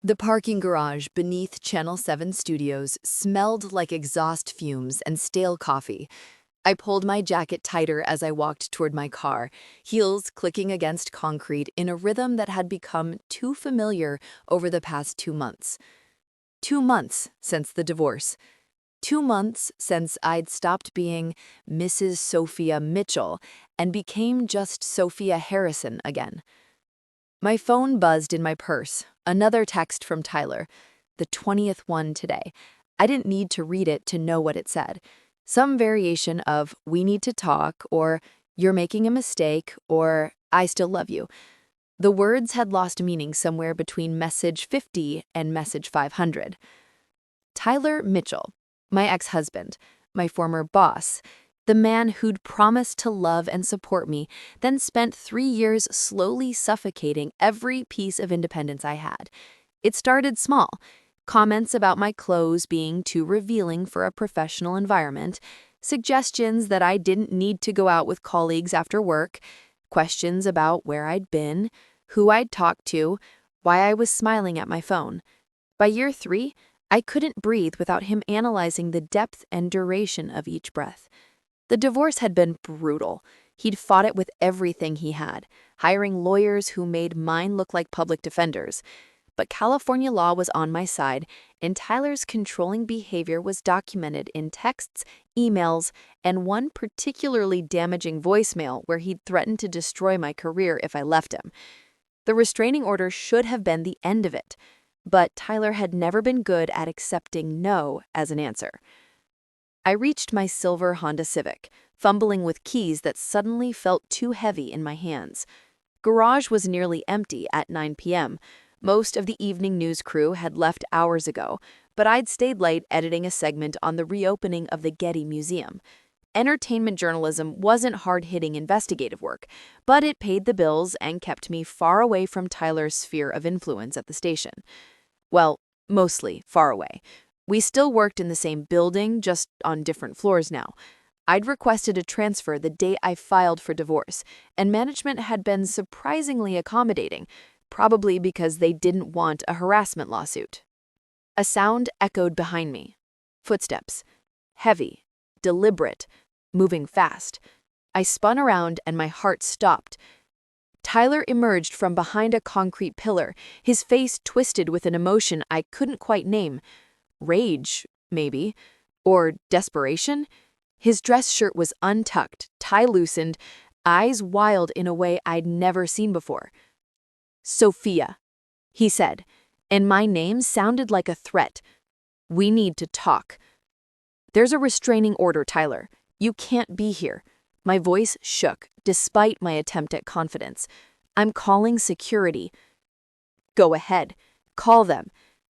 The parking garage beneath Channel 7 Studios smelled like exhaust fumes and stale coffee. I pulled my jacket tighter as I walked toward my car, heels clicking against concrete in a rhythm that had become too familiar over the past 2 months. 2 months since the divorce. 2 months since I'd stopped being Mrs. Sophia Mitchell and became just Sophia Harrison again. My phone buzzed in my purse, another text from Tyler, the 20th one today. I didn't need to read it to know what it said. Some variation of, "We need to talk," or "You're making a mistake," or "I still love you." The words had lost meaning somewhere between message 50 and message 500. Tyler Mitchell, my ex-husband, my former boss, the man who'd promised to love and support me, then spent 3 years slowly suffocating every piece of independence I had. It started small. Comments about my clothes being too revealing for a professional environment, suggestions that I didn't need to go out with colleagues after work, questions about where I'd been, who I'd talked to, why I was smiling at my phone. By year 3, I couldn't breathe without him analyzing the depth and duration of each breath. The divorce had been brutal. He'd fought it with everything he had, hiring lawyers who made mine look like public defenders. But California law was on my side, and Tyler's controlling behavior was documented in texts, emails, and one particularly damaging voicemail where he'd threatened to destroy my career if I left him. The restraining order should have been the end of it, but Tyler had never been good at accepting no as an answer. I reached my silver Honda Civic, fumbling with keys that suddenly felt too heavy in my hands. Garage was nearly empty at 9 p.m. Most of the evening news crew had left hours ago, but I'd stayed late editing a segment on the reopening of the Getty Museum. Entertainment journalism wasn't hard-hitting investigative work, but it paid the bills and kept me far away from Tyler's sphere of influence at the station. Well, mostly far away. We still worked in the same building, just on different floors now. I'd requested a transfer the day I filed for divorce, and management had been surprisingly accommodating, probably because they didn't want a harassment lawsuit. A sound echoed behind me. Footsteps. Heavy, deliberate, moving fast. I spun around and my heart stopped. Tyler emerged from behind a concrete pillar, his face twisted with an emotion I couldn't quite name. Rage, maybe, or desperation. His dress shirt was untucked, tie loosened, eyes wild in a way I'd never seen before. "Sophia," he said, and my name sounded like a threat. "We need to talk." "There's a restraining order, Tyler. You can't be here." My voice shook, despite my attempt at confidence. "I'm calling security." "Go ahead. Call them."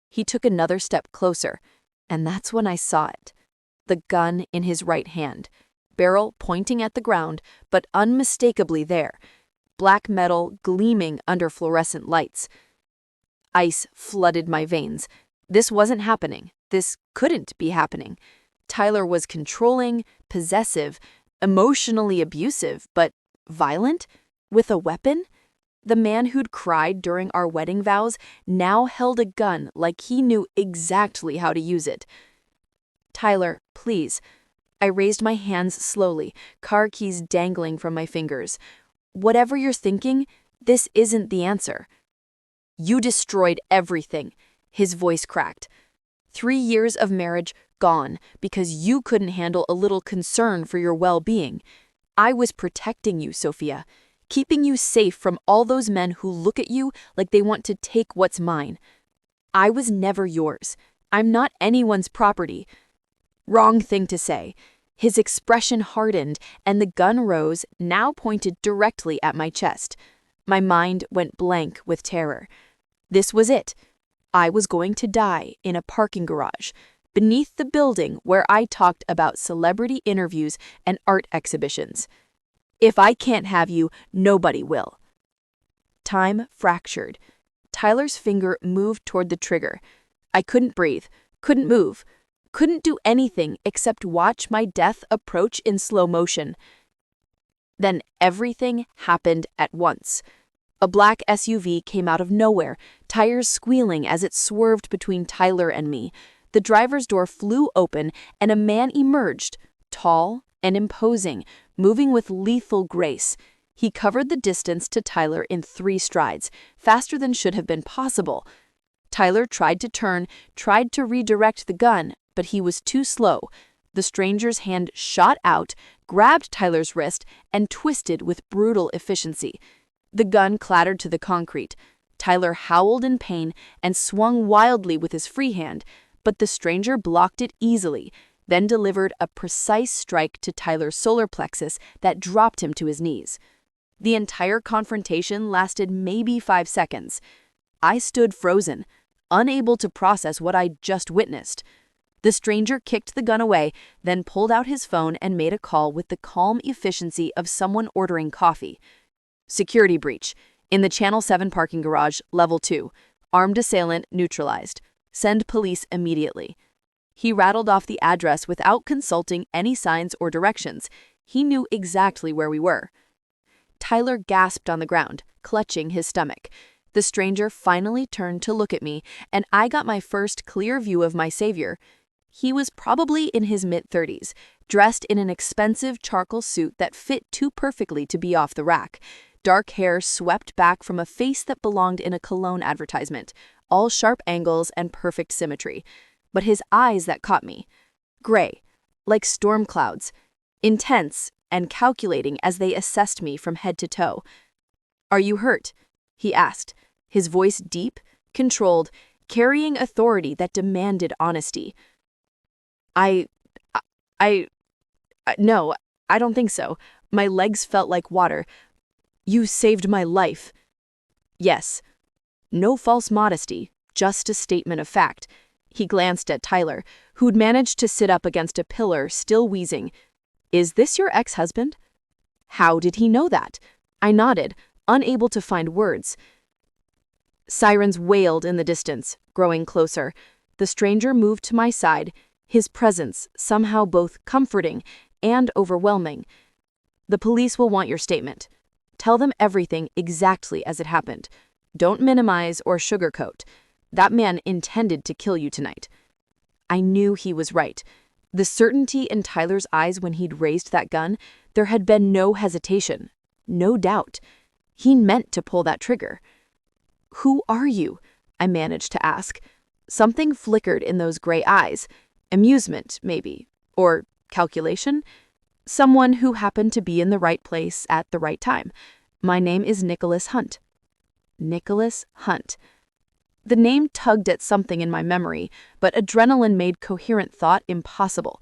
He took another step closer, and that's when I saw it. The gun in his right hand, barrel pointing at the ground, but unmistakably there. Black metal gleaming under fluorescent lights. Ice flooded my veins. This wasn't happening. This couldn't be happening. Tyler was controlling, possessive, emotionally abusive, but violent? With a weapon? The man who'd cried during our wedding vows now held a gun like he knew exactly how to use it. "Tyler, please." I raised my hands slowly, car keys dangling from my fingers. "Whatever you're thinking, this isn't the answer." "You destroyed everything," his voice cracked. 3 years of marriage gone because you couldn't handle a little concern for your well-being. I was protecting you, Sophia. Keeping you safe from all those men who look at you like they want to take what's mine. I was never yours. I'm not anyone's property. Wrong thing to say. His expression hardened, and the gun rose, now pointed directly at my chest. My mind went blank with terror. This was it. I was going to die in a parking garage, beneath the building where I talked about celebrity interviews and art exhibitions. If I can't have you, nobody will. Time fractured. Tyler's finger moved toward the trigger. I couldn't breathe, couldn't move, couldn't do anything except watch my death approach in slow motion. Then everything happened at once. A black SUV came out of nowhere, tires squealing as it swerved between Tyler and me. The driver's door flew open and a man emerged, tall and imposing, moving with lethal grace. He covered the distance to Tyler in 3 strides, faster than should have been possible. Tyler tried to turn, tried to redirect the gun, but he was too slow. The stranger's hand shot out, grabbed Tyler's wrist, and twisted with brutal efficiency. The gun clattered to the concrete. Tyler howled in pain and swung wildly with his free hand, but the stranger blocked it easily, then delivered a precise strike to Tyler's solar plexus that dropped him to his knees. The entire confrontation lasted maybe 5 seconds. I stood frozen, unable to process what I'd just witnessed. The stranger kicked the gun away, then pulled out his phone and made a call with the calm efficiency of someone ordering coffee. Security breach. In the Channel 7 parking garage, Level 2. Armed assailant neutralized. Send police immediately. He rattled off the address without consulting any signs or directions. He knew exactly where we were. Tyler gasped on the ground, clutching his stomach. The stranger finally turned to look at me, and I got my first clear view of my savior. He was probably in his mid-30s, dressed in an expensive charcoal suit that fit too perfectly to be off the rack. Dark hair swept back from a face that belonged in a cologne advertisement, all sharp angles and perfect symmetry. But his eyes that caught me. Gray, like storm clouds, intense and calculating as they assessed me from head to toe. "Are you hurt?" he asked, his voice deep, controlled, carrying authority that demanded honesty. No, I don't think so. My legs felt like water. You saved my life." Yes. No false modesty, just a statement of fact. He glanced at Tyler, who'd managed to sit up against a pillar, still wheezing. "Is this your ex-husband?" How did he know that? I nodded, unable to find words. Sirens wailed in the distance, growing closer. The stranger moved to my side, his presence somehow both comforting and overwhelming. "The police will want your statement. Tell them everything exactly as it happened. Don't minimize or sugarcoat. That man intended to kill you tonight." I knew he was right. The certainty in Tyler's eyes when he'd raised that gun, there had been no hesitation, no doubt. He meant to pull that trigger. "Who are you?" I managed to ask. Something flickered in those gray eyes. Amusement, maybe. Or calculation? Someone who happened to be in the right place at the right time. "My name is Nicholas Hunt." Nicholas Hunt. The name tugged at something in my memory, but adrenaline made coherent thought impossible.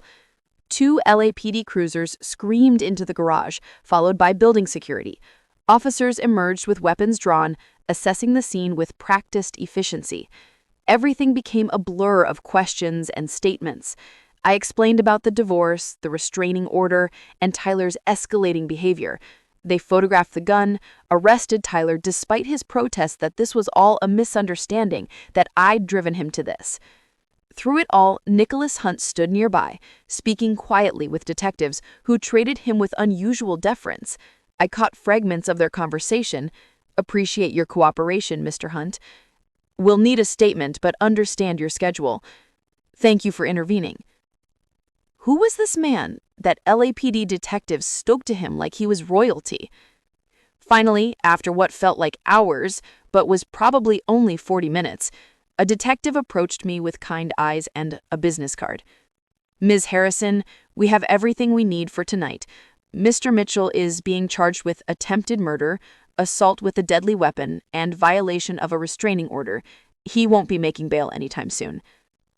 2 LAPD cruisers screamed into the garage, followed by building security. Officers emerged with weapons drawn, assessing the scene with practiced efficiency. Everything became a blur of questions and statements. I explained about the divorce, the restraining order, and Tyler's escalating behavior. They photographed the gun, arrested Tyler despite his protest that this was all a misunderstanding, that I'd driven him to this. Through it all, Nicholas Hunt stood nearby, speaking quietly with detectives who treated him with unusual deference. I caught fragments of their conversation. "Appreciate your cooperation, Mr. Hunt. We'll need a statement, but understand your schedule. Thank you for intervening." Who was this man that LAPD detectives spoke to him like he was royalty? Finally, after what felt like hours, but was probably only 40 minutes, a detective approached me with kind eyes and a business card. "Ms. Harrison, we have everything we need for tonight. Mr. Mitchell is being charged with attempted murder, assault with a deadly weapon, and violation of a restraining order. He won't be making bail anytime soon."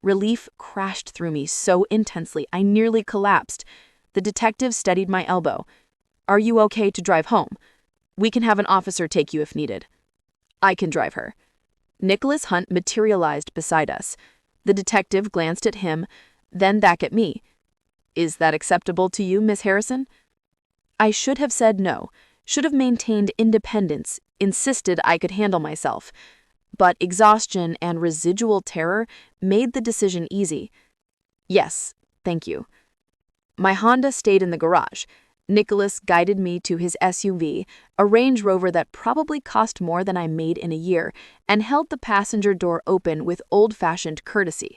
Relief crashed through me so intensely I nearly collapsed. The detective steadied my elbow. "Are you okay to drive home? We can have an officer take you if needed." "I can drive her." Nicholas Hunt materialized beside us. The detective glanced at him, then back at me. "Is that acceptable to you, Miss Harrison?" I should have said no, should have maintained independence, insisted I could handle myself. But exhaustion and residual terror made the decision easy. "Yes, thank you." My Honda stayed in the garage. Nicholas guided me to his SUV, a Range Rover that probably cost more than I made in a year, and held the passenger door open with old-fashioned courtesy.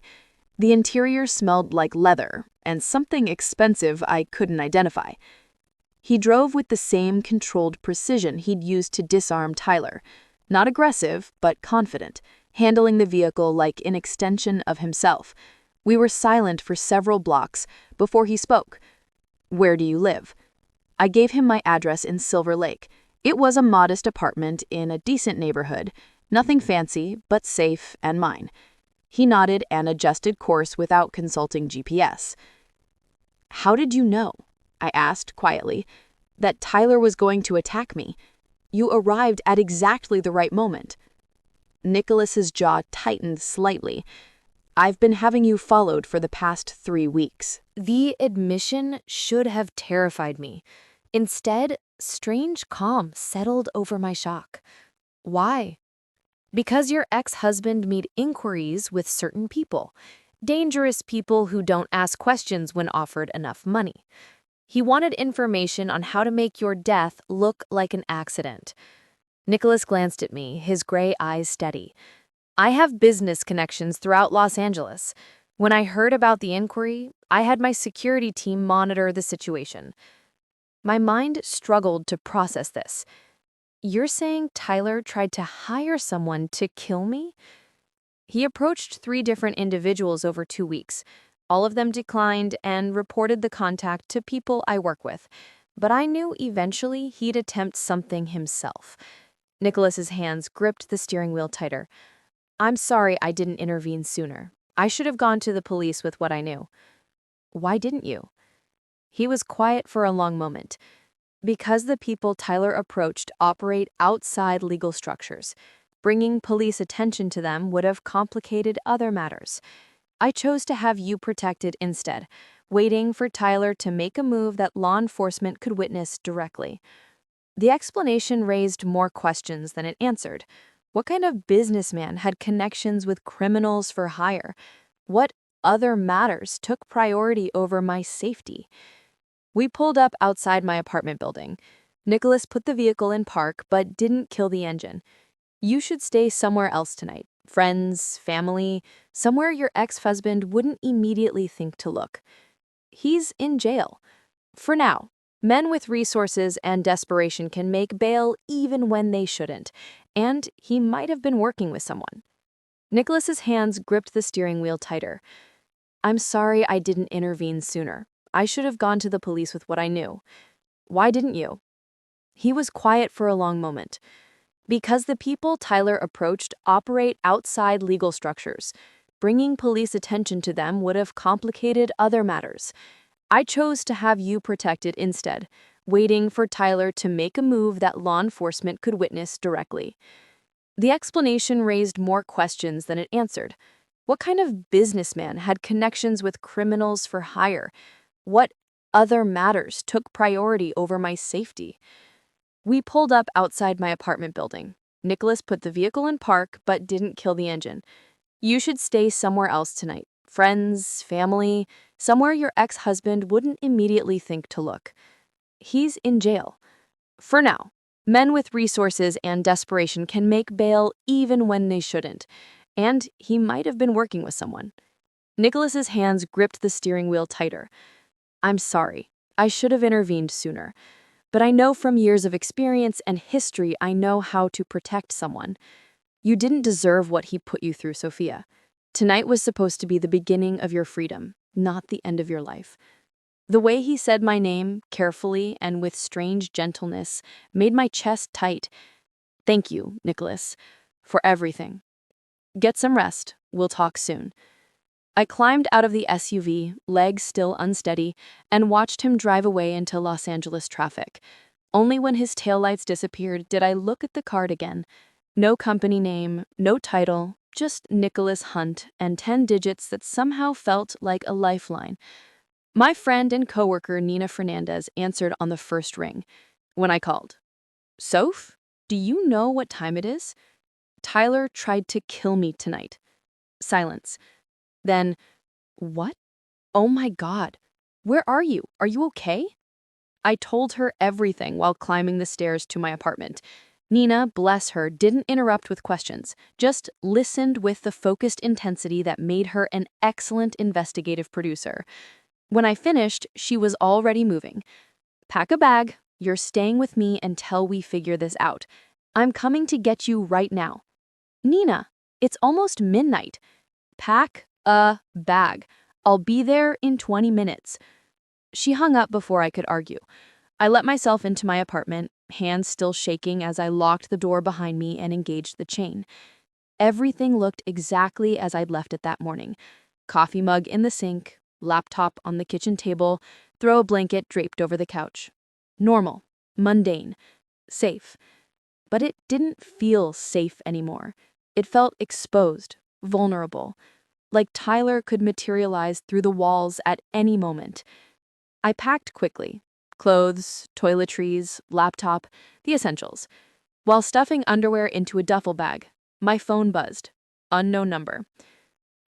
The interior smelled like leather and something expensive I couldn't identify. He drove with the same controlled precision he'd used to disarm Tyler. Not aggressive, but confident, handling the vehicle like an extension of himself. We were silent for several blocks before he spoke. "Where do you live?" I gave him my address in Silver Lake. It was a modest apartment in a decent neighborhood, nothing fancy, but safe and mine. He nodded and adjusted course without consulting GPS. "How did you know?" I asked quietly. "That Tyler was going to attack me? You arrived at exactly the right moment." Nicholas's jaw tightened slightly. "I've been having you followed for the past 3 weeks." The admission should have terrified me. Instead, strange calm settled over my shock. "Why?" "Because your ex-husband made inquiries with certain people. Dangerous people who don't ask questions when offered enough money. He wanted information on how to make your death look like an accident." Nicholas glanced at me, his gray eyes steady. "I have business connections throughout Los Angeles. When I heard about the inquiry, I had my security team monitor the situation." My mind struggled to process this. "You're saying Tyler tried to hire someone to kill me?" "He approached 3 different individuals over 2 weeks. All of them declined and reported the contact to people I work with. But I knew eventually he'd attempt something himself." Nicholas's hands gripped the steering wheel tighter. "I'm sorry I didn't intervene sooner. I should have gone to the police with what I knew." "Why didn't you?" He was quiet for a long moment. "Because the people Tyler approached operate outside legal structures. Bringing police attention to them would have complicated other matters. I chose to have you protected instead, waiting for Tyler to make a move that law enforcement could witness directly." The explanation raised more questions than it answered. What kind of businessman had connections with criminals for hire? What other matters took priority over my safety? We pulled up outside my apartment building. Nicholas put the vehicle in park but didn't kill the engine. "You should stay somewhere else tonight. Friends, family, somewhere your ex-husband wouldn't immediately think to look. He's in jail. For now. Men with resources and desperation can make bail even when they shouldn't, and he might have been working with someone." Nicholas's hands gripped the steering wheel tighter. "I'm sorry I didn't intervene sooner. I should have gone to the police with what I knew." "Why didn't you?" He was quiet for a long moment. "Because the people Tyler approached operate outside legal structures. Bringing police attention to them would have complicated other matters. I chose to have you protected instead, waiting for Tyler to make a move that law enforcement could witness directly." The explanation raised more questions than it answered. What kind of businessman had connections with criminals for hire? What other matters took priority over my safety? We pulled up outside my apartment building. Nicholas put the vehicle in park but didn't kill the engine. "You should stay somewhere else tonight. Friends, family, somewhere your ex-husband wouldn't immediately think to look. He's in jail. For now. Men with resources and desperation can make bail even when they shouldn't, and he might have been working with someone." Nicholas's hands gripped the steering wheel tighter. "I'm sorry. I should have intervened sooner. But I know from years of experience and history I know how to protect someone. You didn't deserve what he put you through, Sophia. Tonight was supposed to be the beginning of your freedom, not the end of your life." The way he said my name, carefully and with strange gentleness, made my chest tight. "Thank you, Nicholas, for everything. Get some rest. We'll talk soon." I climbed out of the SUV, legs still unsteady, and watched him drive away into Los Angeles traffic. Only when his taillights disappeared did I look at the card again. No company name, no title, just Nicholas Hunt and 10 digits that somehow felt like a lifeline. My friend and coworker Nina Fernandez answered on the first ring. When I called, "Soph, do you know what time it is? Tyler tried to kill me tonight." Silence. Then, "What? Oh my God. Where are you? Are you okay?" I told her everything while climbing the stairs to my apartment. Nina, bless her, didn't interrupt with questions, just listened with the focused intensity that made her an excellent investigative producer. When I finished, she was already moving. Pack a bag. You're staying with me until we figure this out. I'm coming to get you right now. Nina, it's almost midnight. Pack a bag. I'll be there in 20 minutes. She hung up before I could argue. I let myself into my apartment, hands still shaking as I locked the door behind me and engaged the chain. Everything looked exactly as I'd left it that morning. Coffee mug in the sink, laptop on the kitchen table, throw blanket draped over the couch. Normal, mundane, safe. But it didn't feel safe anymore. It felt exposed, vulnerable, like Tyler could materialize through the walls at any moment. I packed quickly. Clothes, toiletries, laptop, the essentials. While stuffing underwear into a duffel bag, my phone buzzed. Unknown number.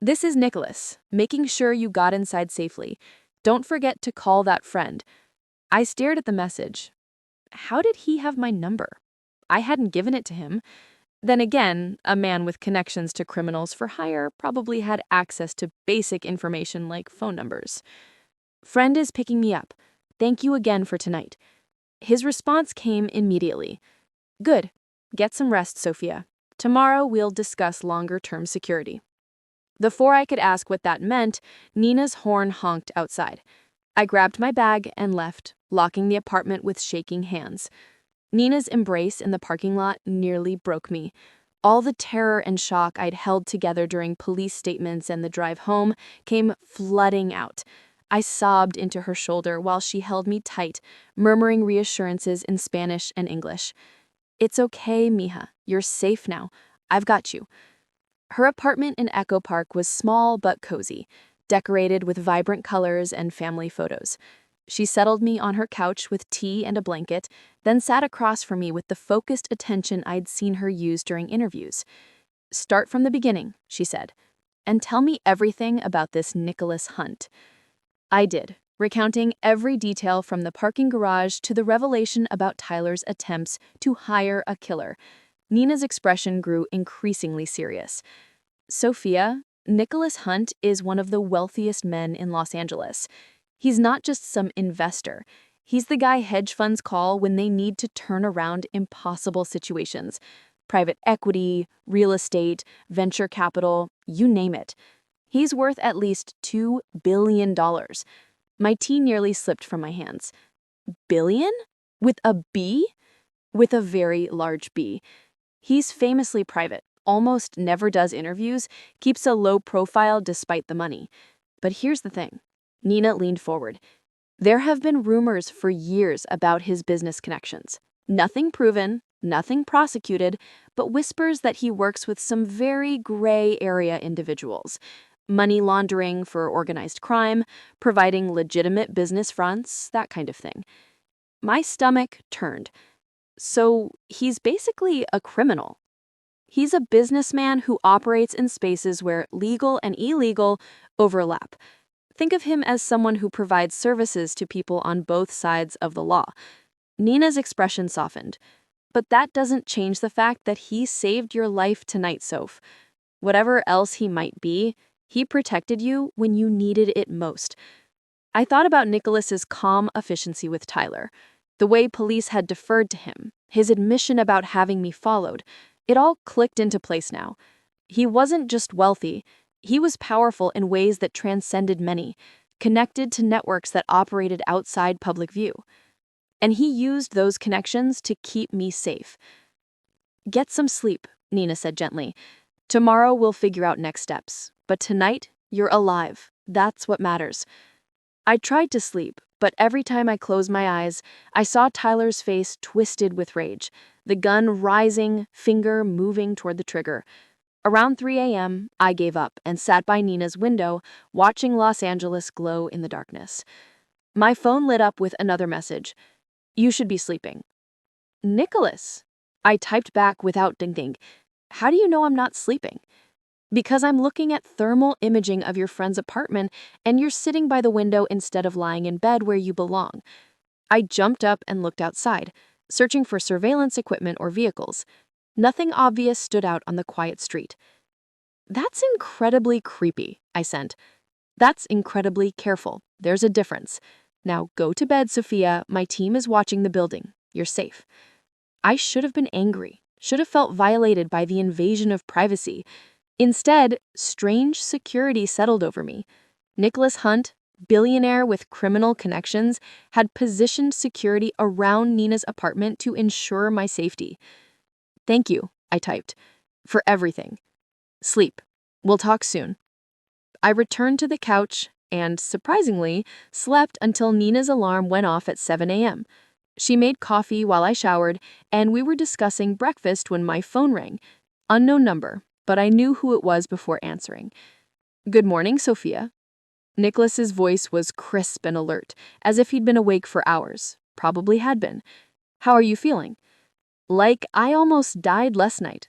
This is Nicholas, making sure you got inside safely. Don't forget to call that friend. I stared at the message. How did he have my number? I hadn't given it to him. Then again, a man with connections to criminals for hire probably had access to basic information like phone numbers. Friend is picking me up. Thank you again for tonight. His response came immediately. Good. Get some rest, Sophia. Tomorrow we'll discuss longer-term security. Before I could ask what that meant, Nina's horn honked outside. I grabbed my bag and left, locking the apartment with shaking hands. Nina's embrace in the parking lot nearly broke me. All the terror and shock I'd held together during police statements and the drive home came flooding out. I sobbed into her shoulder while she held me tight, murmuring reassurances in Spanish and English. It's okay, mija. You're safe now. I've got you. Her apartment in Echo Park was small but cozy, decorated with vibrant colors and family photos. She settled me on her couch with tea and a blanket, then sat across from me with the focused attention I'd seen her use during interviews. Start from the beginning, she said, and tell me everything about this Nicholas Hunt. I did, recounting every detail from the parking garage to the revelation about Tyler's attempts to hire a killer. Nina's expression grew increasingly serious. Sophia, Nicholas Hunt is one of the wealthiest men in Los Angeles. He's not just some investor. He's the guy hedge funds call when they need to turn around impossible situations. Private equity, real estate, venture capital, you name it. He's worth at least $2 billion. My tea nearly slipped from my hands. Billion? With a B? With a very large B. He's famously private, almost never does interviews, keeps a low profile despite the money. But here's the thing. Nina leaned forward. There have been rumors for years about his business connections. Nothing proven, nothing prosecuted, but whispers that he works with some very gray area individuals. Money laundering for organized crime, providing legitimate business fronts, that kind of thing. My stomach turned. So he's basically a criminal. He's a businessman who operates in spaces where legal and illegal overlap. Think of him as someone who provides services to people on both sides of the law. Nina's expression softened. But that doesn't change the fact that he saved your life tonight, Soph. Whatever else he might be, he protected you when you needed it most. I thought about Nicholas's calm efficiency with Tyler, the way police had deferred to him, his admission about having me followed. It all clicked into place now. He wasn't just wealthy. He was powerful in ways that transcended many, connected to networks that operated outside public view. And he used those connections to keep me safe. Get some sleep, Nina said gently. Tomorrow we'll figure out next steps. But tonight, you're alive. That's what matters. I tried to sleep, but every time I closed my eyes, I saw Tyler's face twisted with rage, the gun rising, finger moving toward the trigger. Around 3 a.m., I gave up and sat by Nina's window, watching Los Angeles glow in the darkness. My phone lit up with another message. You should be sleeping. Nicholas. I typed back without thinking. How do you know I'm not sleeping? Because I'm looking at thermal imaging of your friend's apartment and you're sitting by the window instead of lying in bed where you belong. I jumped up and looked outside, searching for surveillance equipment or vehicles. Nothing obvious stood out on the quiet street. "That's incredibly creepy," I sent. "That's incredibly careful. There's a difference. Now go to bed, Sophia. My team is watching the building. You're safe." I should have been angry, should have felt violated by the invasion of privacy. Instead, strange security settled over me. Nicholas Hunt, billionaire with criminal connections, had positioned security around Nina's apartment to ensure my safety. "Thank you," I typed, "for everything. Sleep. We'll talk soon." I returned to the couch and, surprisingly, slept until Nina's alarm went off at 7 a.m. She made coffee while I showered, and we were discussing breakfast when my phone rang. Unknown number, but I knew who it was before answering. "Good morning, Sophia." Nicholas's voice was crisp and alert, as if he'd been awake for hours. Probably had been. "How are you feeling?" "Like I almost died last night."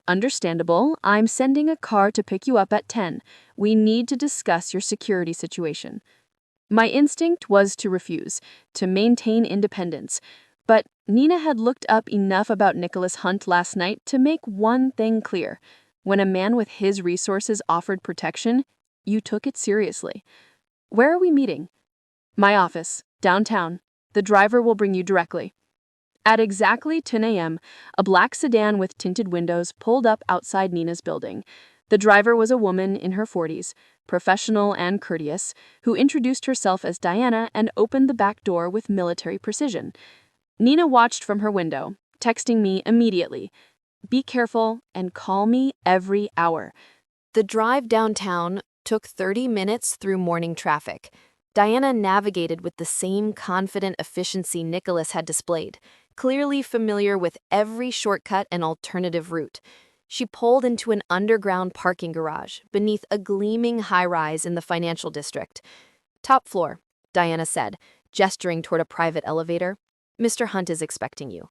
"Understandable. I'm sending a car to pick you up at 10. We need to discuss your security situation." My instinct was to refuse, to maintain independence. But Nina had looked up enough about Nicholas Hunt last night to make one thing clear. When a man with his resources offered protection, you took it seriously. "Where are we meeting?" "My office, downtown. The driver will bring you directly." At exactly 10 a.m., a black sedan with tinted windows pulled up outside Nina's building. The driver was a woman in her 40s, professional and courteous, who introduced herself as Diana and opened the back door with military precision. Nina watched from her window, texting me immediately, "Be careful and call me every hour." The drive downtown took 30 minutes through morning traffic. Diana navigated with the same confident efficiency Nicholas had displayed, clearly familiar with every shortcut and alternative route. She pulled into an underground parking garage beneath a gleaming high-rise in the financial district. "Top floor," Diana said, gesturing toward a private elevator. "Mr. Hunt is expecting you."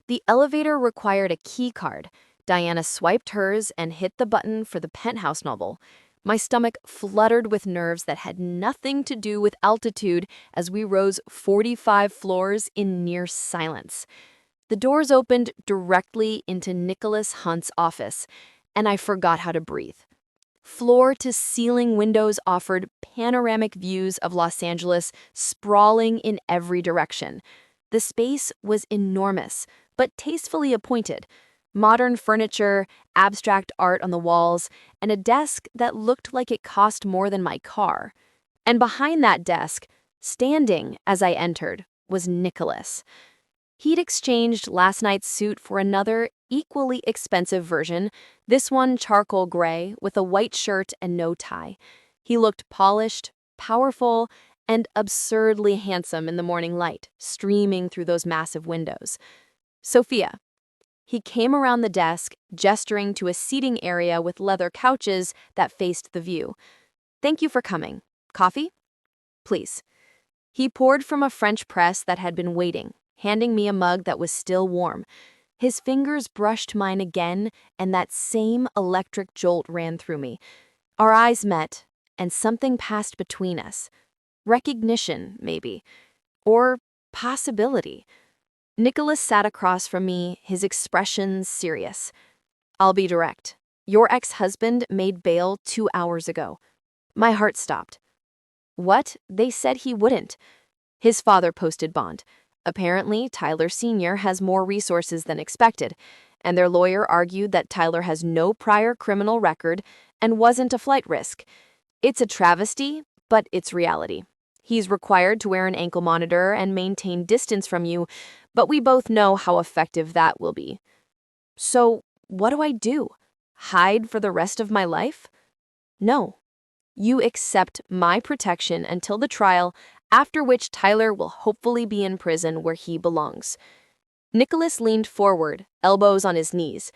The elevator required a key card. Diana swiped hers and hit the button for the penthouse novel. My stomach fluttered with nerves that had nothing to do with altitude as we rose 45 floors in near silence. The doors opened directly into Nicholas Hunt's office, and I forgot how to breathe. Floor-to-ceiling windows offered panoramic views of Los Angeles sprawling in every direction. The space was enormous, but tastefully appointed. Modern furniture, abstract art on the walls, and a desk that looked like it cost more than my car. And behind that desk, standing as I entered, was Nicholas. He'd exchanged last night's suit for another, equally expensive version, this one charcoal gray with a white shirt and no tie. He looked polished, powerful, and absurdly handsome in the morning light, streaming through those massive windows. "Sophia." He came around the desk, gesturing to a seating area with leather couches that faced the view. "Thank you for coming. Coffee?" "Please." He poured from a French press that had been waiting, handing me a mug that was still warm. His fingers brushed mine again, and that same electric jolt ran through me. Our eyes met, and something passed between us. Recognition, maybe. Or possibility. Nicholas sat across from me, his expression serious. "I'll be direct. Your ex-husband made bail 2 hours ago." My heart stopped. "What? They said he wouldn't." "His father posted bond. Apparently, Tyler Sr. has more resources than expected, and their lawyer argued that Tyler has no prior criminal record and wasn't a flight risk. It's a travesty, but it's reality. He's required to wear an ankle monitor and maintain distance from you, but we both know how effective that will be." "So, what do I do? Hide for the rest of my life?" "No. You accept my protection until the trial, after which Tyler will hopefully be in prison where he belongs." Nicholas leaned forward, elbows on his knees.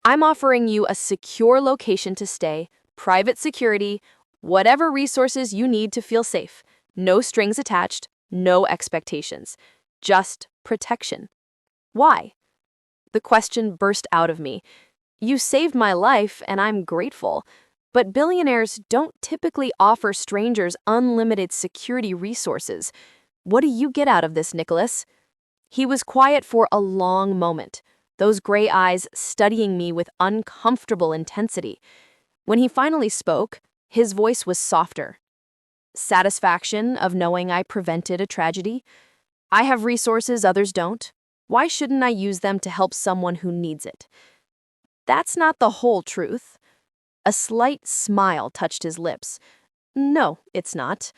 "I'm offering you a secure location to stay, private security, whatever resources you need to feel safe. No strings attached, no expectations. Just protection." "Why?" The question burst out of me. "You saved my life, and I'm grateful. But billionaires don't typically offer strangers unlimited security resources. What do you get out of this, Nicholas? He was quiet for a long moment, those gray eyes studying me with uncomfortable intensity. When he finally spoke, his voice was softer. Satisfaction of knowing I prevented a tragedy. I have resources others don't. Why shouldn't I use them to help someone who needs it? That's not the whole truth. A slight smile touched his lips. No, it's not.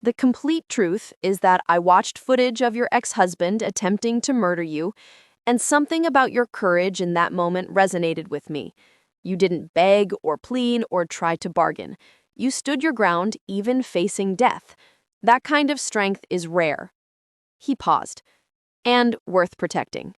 The complete truth is that I watched footage of your ex-husband attempting to murder you, and something about your courage in that moment resonated with me. You didn't beg or plead or try to bargain. You stood your ground even facing death. That kind of strength is rare. He paused. And worth protecting.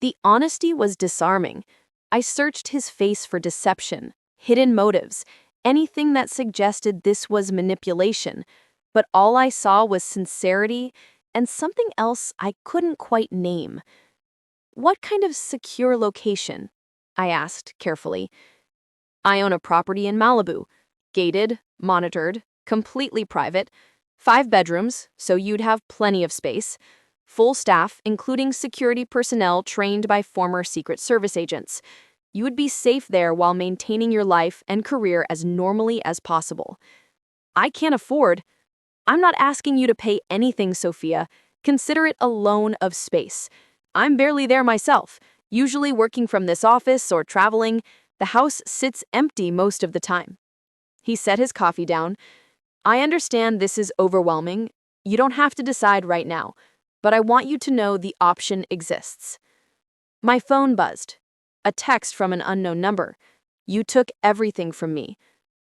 The honesty was disarming. I searched his face for deception, hidden motives, anything that suggested this was manipulation, but all I saw was sincerity and something else I couldn't quite name. What kind of secure location? I asked carefully. I own a property in Malibu, gated, monitored, completely private, 5 bedrooms, so you'd have plenty of space, full staff, including security personnel trained by former Secret Service agents. You would be safe there while maintaining your life and career as normally as possible. I can't afford. I'm not asking you to pay anything, Sophia. Consider it a loan of space. I'm barely there myself, usually working from this office or traveling. The house sits empty most of the time. He set his coffee down. I understand this is overwhelming. You don't have to decide right now, but I want you to know the option exists. My phone buzzed. A text from an unknown number. You took everything from me.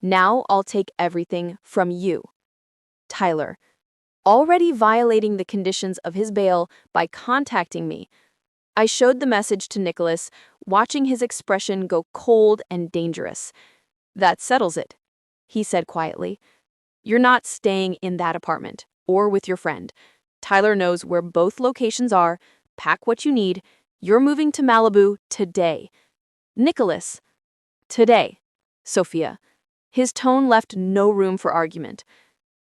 Now I'll take everything from you. Tyler, already violating the conditions of his bail by contacting me. I showed the message to Nicholas, watching his expression go cold and dangerous. That settles it, he said quietly. You're not staying in that apartment, or with your friend. Tyler knows where both locations are. Pack what you need. You're moving to Malibu today. Nicholas. Today. Sophia. His tone left no room for argument.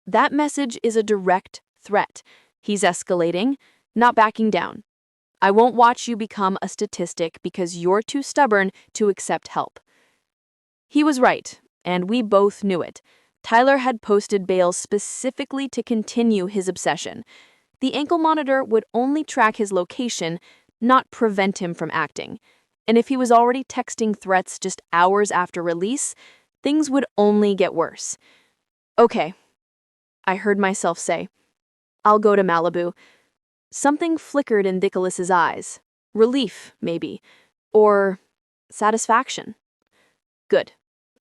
That message is a direct threat. He's escalating, not backing down. I won't watch you become a statistic because you're too stubborn to accept help. He was right, and we both knew it. Tyler had posted bail specifically to continue his obsession. The ankle monitor would only track his location, not prevent him from acting. And if he was already texting threats just hours after release, things would only get worse. Okay, I heard myself say. I'll go to Malibu. Something flickered in Nicholas's eyes. Relief, maybe. Or satisfaction. Good.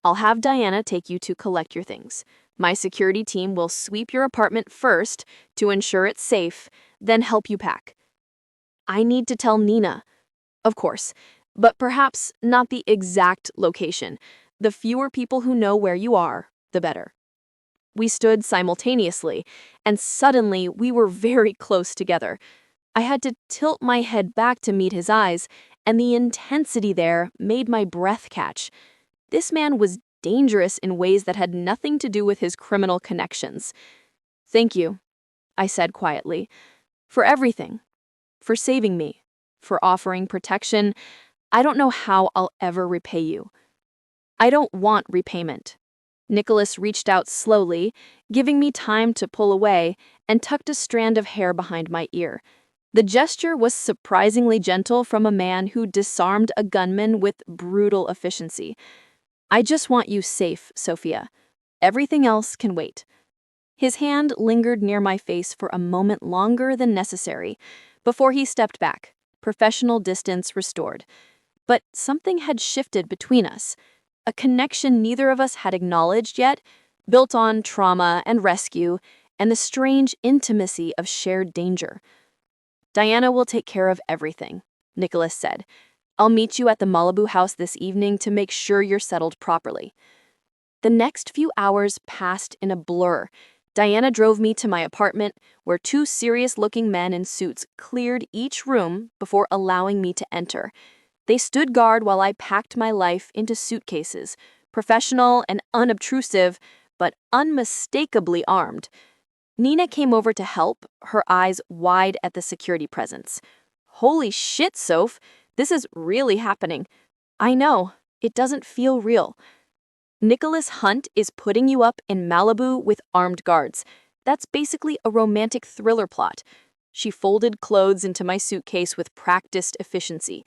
I'll have Diana take you to collect your things. My security team will sweep your apartment first to ensure it's safe, then help you pack. I need to tell Nina. Of course, but perhaps not the exact location. The fewer people who know where you are, the better. We stood simultaneously, and suddenly we were very close together. I had to tilt my head back to meet his eyes, and the intensity there made my breath catch. This man was dangerous in ways that had nothing to do with his criminal connections. Thank you, I said quietly, for everything, for saving me, for offering protection. I don't know how I'll ever repay you. I don't want repayment. Nicholas reached out slowly, giving me time to pull away, and tucked a strand of hair behind my ear. The gesture was surprisingly gentle from a man who disarmed a gunman with brutal efficiency. I just want you safe, Sophia. Everything else can wait. His hand lingered near my face for a moment longer than necessary, before he stepped back, professional distance restored. But something had shifted between us. A connection neither of us had acknowledged yet, built on trauma and rescue, and the strange intimacy of shared danger. Diana will take care of everything, Nicholas said. I'll meet you at the Malibu house this evening to make sure you're settled properly. The next few hours passed in a blur. Diana drove me to my apartment, where 2 serious-looking men in suits cleared each room before allowing me to enter. They stood guard while I packed my life into suitcases, professional and unobtrusive, but unmistakably armed. Nina came over to help, her eyes wide at the security presence. Holy shit, Soph. This is really happening. I know. It doesn't feel real. Nicholas Hunt is putting you up in Malibu with armed guards. That's basically a romantic thriller plot. She folded clothes into my suitcase with practiced efficiency.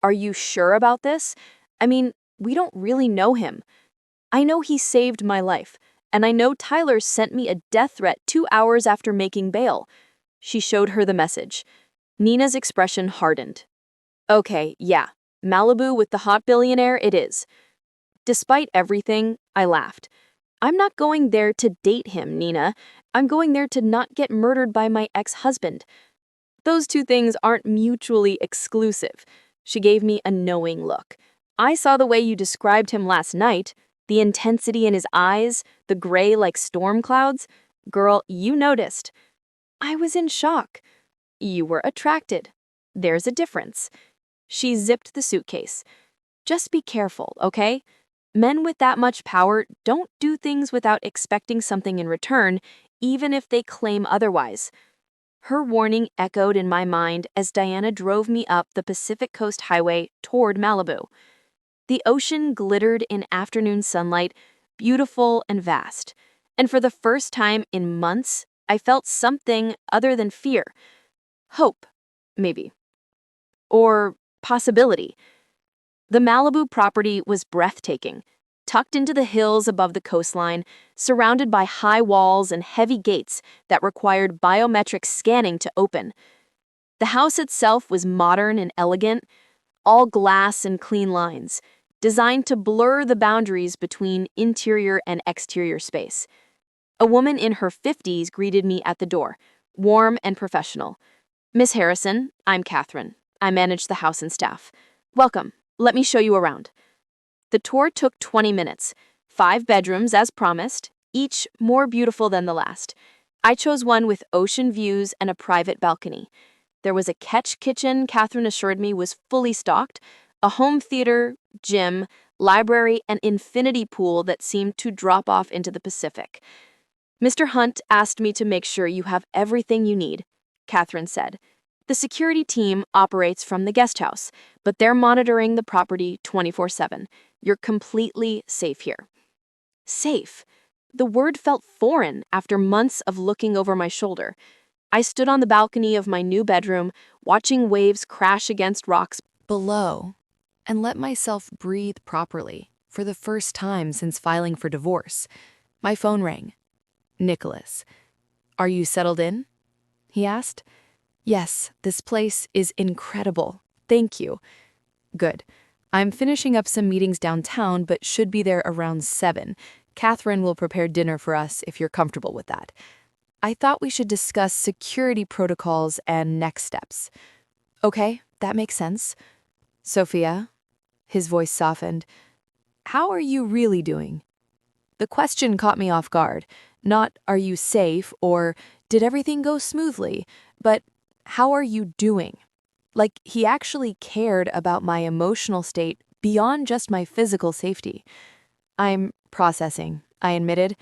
Are you sure about this? I mean, we don't really know him. I know he saved my life, and I know Tyler sent me a death threat 2 hours after making bail. She showed her the message. Nina's expression hardened. Okay, yeah, Malibu with the hot billionaire it is. Despite everything, I laughed. I'm not going there to date him, Nina. I'm going there to not get murdered by my ex-husband. Those two things aren't mutually exclusive. She gave me a knowing look. I saw the way you described him last night, the intensity in his eyes, the gray like storm clouds. Girl, you noticed. I was in shock. You were attracted. There's a difference. She zipped the suitcase. Just be careful, okay? Men with that much power don't do things without expecting something in return, even if they claim otherwise. Her warning echoed in my mind as Diana drove me up the Pacific Coast Highway toward Malibu. The ocean glittered in afternoon sunlight, beautiful and vast. And for the first time in months, I felt something other than fear. Hope, maybe. Or possibility. The Malibu property was breathtaking, tucked into the hills above the coastline, surrounded by high walls and heavy gates that required biometric scanning to open. The house itself was modern and elegant, all glass and clean lines, designed to blur the boundaries between interior and exterior space. A woman in her 50s greeted me at the door, warm and professional. Miss Harrison, I'm Catherine. I manage the house and staff. Welcome. Let me show you around. The tour took 20 minutes, 5 bedrooms as promised, each more beautiful than the last. I chose one with ocean views and a private balcony. There was a catch kitchen Catherine assured me was fully stocked, a home theater, gym, library, and infinity pool that seemed to drop off into the Pacific. Mr. Hunt asked me to make sure you have everything you need, Catherine said. The security team operates from the guest house, but they're monitoring the property 24/7. You're completely safe here. Safe. The word felt foreign after months of looking over my shoulder. I stood on the balcony of my new bedroom, watching waves crash against rocks below and let myself breathe properly for the first time since filing for divorce. My phone rang. Nicholas. Are you settled in? He asked. Yes, this place is incredible. Thank you. Good. I'm finishing up some meetings downtown, but should be there around 7. Catherine will prepare dinner for us if you're comfortable with that. I thought we should discuss security protocols and next steps. Okay, that makes sense. Sophia, his voice softened. How are you really doing? The question caught me off guard. Not, are you safe, or did everything go smoothly, but how are you doing? Like he actually cared about my emotional state beyond just my physical safety. I'm processing, I admitted.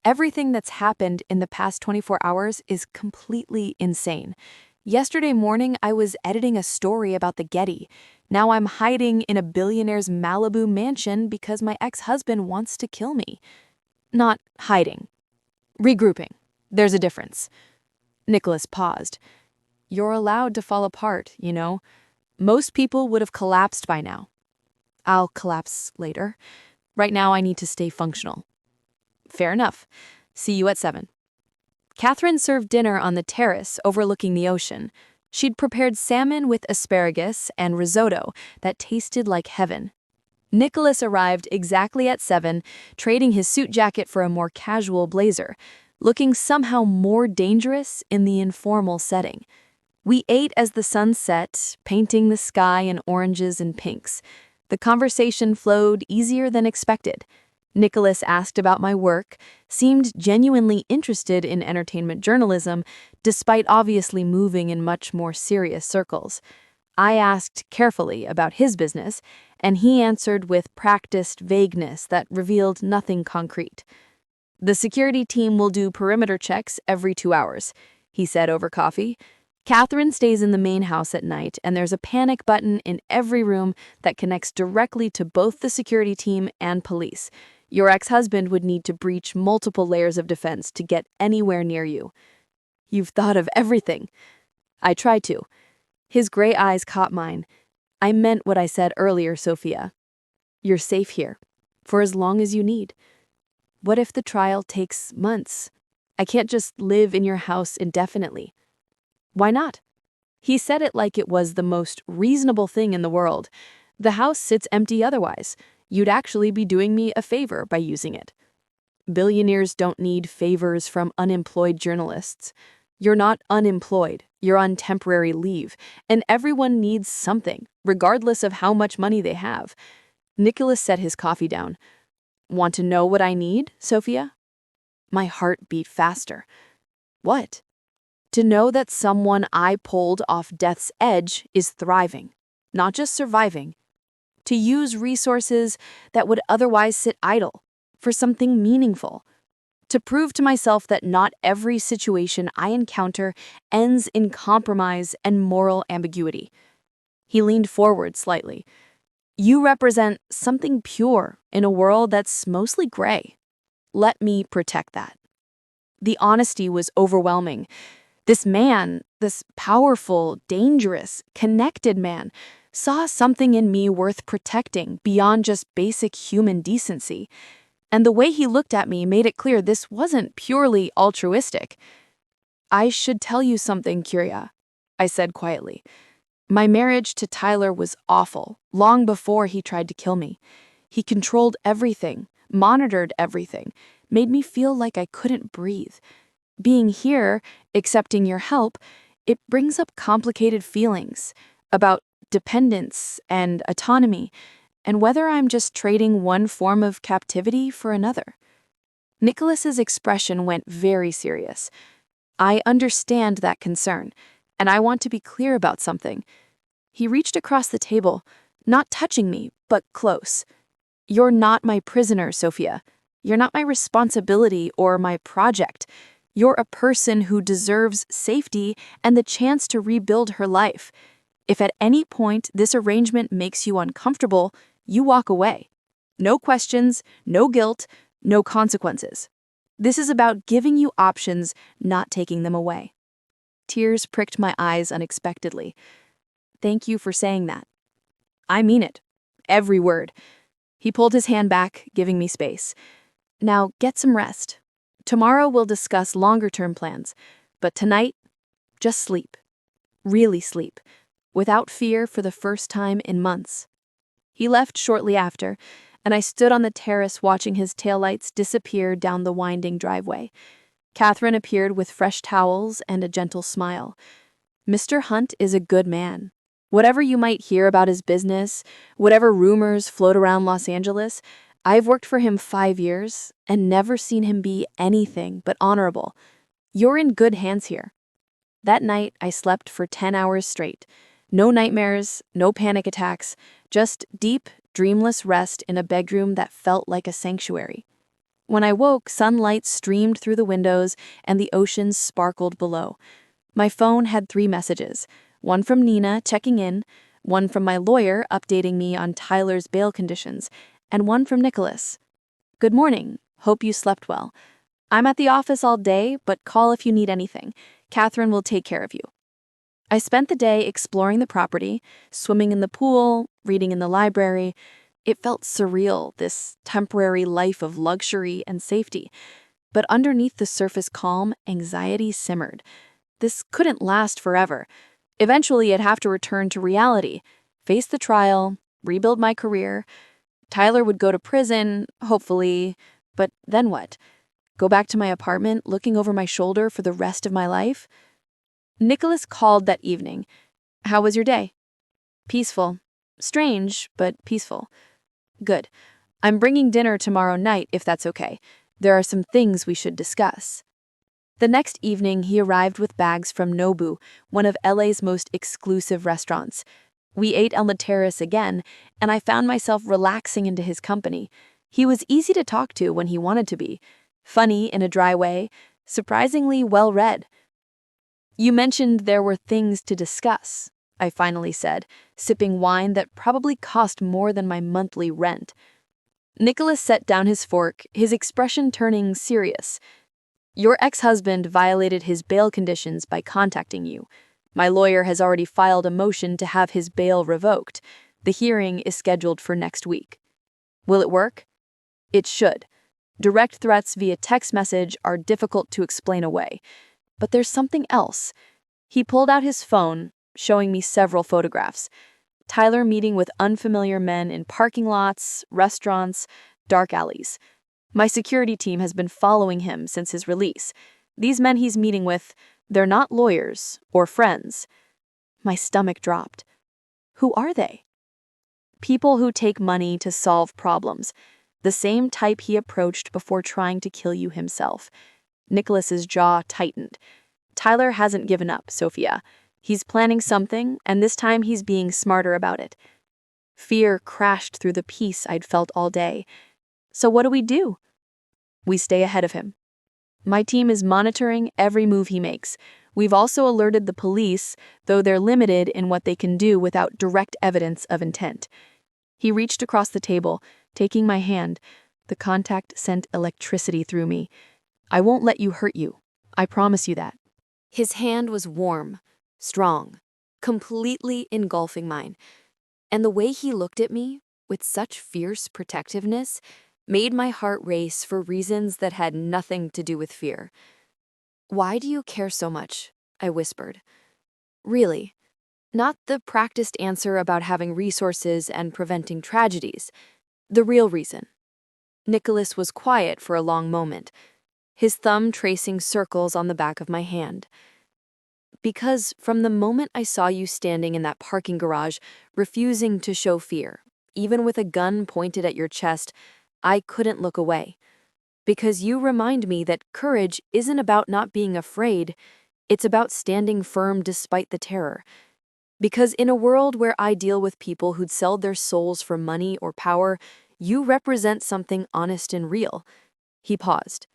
Everything that's happened in the past 24 hours is completely insane. Yesterday morning, I was editing a story about the Getty. Now I'm hiding in a billionaire's Malibu mansion because my ex-husband wants to kill me. Not hiding. Regrouping. There's a difference. Nicholas paused. You're allowed to fall apart, you know. Most people would have collapsed by now. I'll collapse later. Right now, I need to stay functional. Fair enough. See you at 7. Catherine served dinner on the terrace overlooking the ocean. She'd prepared salmon with asparagus and risotto that tasted like heaven. Nicholas arrived exactly at 7, trading his suit jacket for a more casual blazer, looking somehow more dangerous in the informal setting. We ate as the sun set, painting the sky in oranges and pinks. The conversation flowed easier than expected. Nicholas asked about my work, seemed genuinely interested in entertainment journalism, despite obviously moving in much more serious circles. I asked carefully about his business, and he answered with practiced vagueness that revealed nothing concrete. The security team will do perimeter checks every 2 hours, he said over coffee. Catherine stays in the main house at night, and there's a panic button in every room that connects directly to both the security team and police. Your ex-husband would need to breach multiple layers of defense to get anywhere near you. You've thought of everything. I try to. His gray eyes caught mine. I meant what I said earlier, Sophia. You're safe here, for as long as you need. What if the trial takes months? I can't just live in your house indefinitely. Why not? He said it like it was the most reasonable thing in the world. The house sits empty otherwise. You'd actually be doing me a favor by using it. Billionaires don't need favors from unemployed journalists. You're not unemployed. You're on temporary leave, and everyone needs something, regardless of how much money they have. Nicholas set his coffee down. Want to know what I need, Sophia? My heart beat faster. What? To know that someone I pulled off death's edge is thriving, not just surviving. To use resources that would otherwise sit idle for something meaningful. To prove to myself that not every situation I encounter ends in compromise and moral ambiguity. He leaned forward slightly. You represent something pure in a world that's mostly gray. Let me protect that. The honesty was overwhelming. This man, this powerful, dangerous, connected man, saw something in me worth protecting beyond just basic human decency. And the way he looked at me made it clear this wasn't purely altruistic. I should tell you something, Kyria, I said quietly. My marriage to Tyler was awful, long before he tried to kill me. He controlled everything, monitored everything, made me feel like I couldn't breathe. Being here, accepting your help, it brings up complicated feelings about dependence and autonomy, and whether I'm just trading one form of captivity for another. Nicholas's expression went very serious. I understand that concern, and I want to be clear about something. He reached across the table, not touching me, but close. You're not my prisoner, Sophia. You're not my responsibility or my project. You're a person who deserves safety and the chance to rebuild her life. If at any point this arrangement makes you uncomfortable, you walk away. No questions, no guilt, no consequences. This is about giving you options, not taking them away. Tears pricked my eyes unexpectedly. Thank you for saying that. I mean it. Every word. He pulled his hand back, giving me space. Now get some rest. Tomorrow we'll discuss longer-term plans, but tonight, just sleep. Really sleep, without fear for the first time in months. He left shortly after, and I stood on the terrace watching his taillights disappear down the winding driveway. Catherine appeared with fresh towels and a gentle smile. Mr. Hunt is a good man. Whatever you might hear about his business, whatever rumors float around Los Angeles, I've worked for him 5 years and never seen him be anything but honorable. You're in good hands here. That night, I slept for 10 hours straight. No nightmares, no panic attacks, just deep, dreamless rest in a bedroom that felt like a sanctuary. When I woke, sunlight streamed through the windows and the ocean sparkled below. My phone had 3 messages, one from Nina checking in, one from my lawyer updating me on Tyler's bail conditions, and one from Nicholas. Good morning. Hope you slept well. I'm at the office all day, but call if you need anything. Catherine will take care of you. I spent the day exploring the property, swimming in the pool, reading in the library. It felt surreal, this temporary life of luxury and safety. But underneath the surface calm, anxiety simmered. This couldn't last forever. Eventually, I'd have to return to reality, face the trial, rebuild my career. Tyler would go to prison, hopefully, but then what? Go back to my apartment, looking over my shoulder for the rest of my life? Nicholas called that evening. How was your day? Peaceful. Strange, but peaceful. Good. I'm bringing dinner tomorrow night, if that's okay. There are some things we should discuss. The next evening, he arrived with bags from Nobu, one of LA's most exclusive restaurants. We ate on the terrace again, and I found myself relaxing into his company. He was easy to talk to when he wanted to be. funny in a dry way, surprisingly well read. You mentioned there were things to discuss, I finally said, sipping wine that probably cost more than my monthly rent. Nicholas set down his fork, his expression turning serious. Your ex-husband violated his bail conditions by contacting you. My lawyer has already filed a motion to have his bail revoked. The hearing is scheduled for next week. Will it work? It should. Direct threats via text message are difficult to explain away. But there's something else. He pulled out his phone, showing me several photographs. Tyler meeting with unfamiliar men in parking lots, restaurants, dark alleys. My security team has been following him since his release. These men he's meeting with, they're not lawyers or friends. My stomach dropped. Who are they? People who take money to solve problems. The same type he approached before trying to kill you himself. Nicholas's jaw tightened. Tyler hasn't given up, Sophia. He's planning something, and this time he's being smarter about it. Fear crashed through the peace I'd felt all day. So what do? We stay ahead of him. My team is monitoring every move he makes. We've also alerted the police, though they're limited in what they can do without direct evidence of intent. He reached across the table, taking my hand. The contact sent electricity through me. I won't let you hurt you. I promise you that. His hand was warm, strong, completely engulfing mine. And the way he looked at me, with such fierce protectiveness, made my heart race for reasons that had nothing to do with fear. "Why do you care so much?" I whispered. Really, not the practiced answer about having resources and preventing tragedies. The real reason. Nicholas was quiet for a long moment, his thumb tracing circles on the back of my hand. "Because from the moment I saw you standing in that parking garage, refusing to show fear, even with a gun pointed at your chest, I couldn't look away. Because you remind me that courage isn't about not being afraid, it's about standing firm despite the terror. Because in a world where I deal with people who'd sell their souls for money or power, you represent something honest and real." He paused.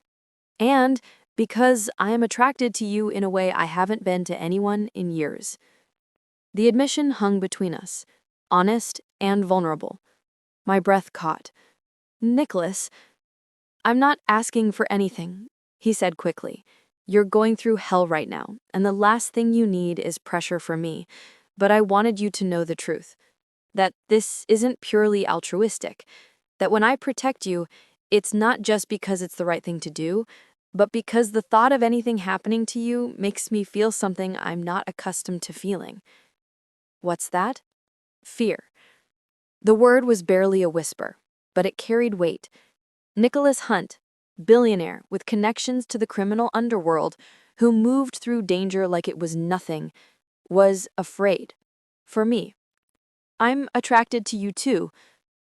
"And because I am attracted to you in a way I haven't been to anyone in years." The admission hung between us, honest and vulnerable. My breath caught. "Nicholas, I'm not asking for anything," he said quickly. "You're going through hell right now, and the last thing you need is pressure from me. But I wanted you to know the truth. That this isn't purely altruistic. That when I protect you, it's not just because it's the right thing to do, but because the thought of anything happening to you makes me feel something I'm not accustomed to feeling." What's that? Fear. The word was barely a whisper, but it carried weight. Nicholas Hunt, billionaire with connections to the criminal underworld, who moved through danger like it was nothing, was afraid. For me. "I'm attracted to you too,"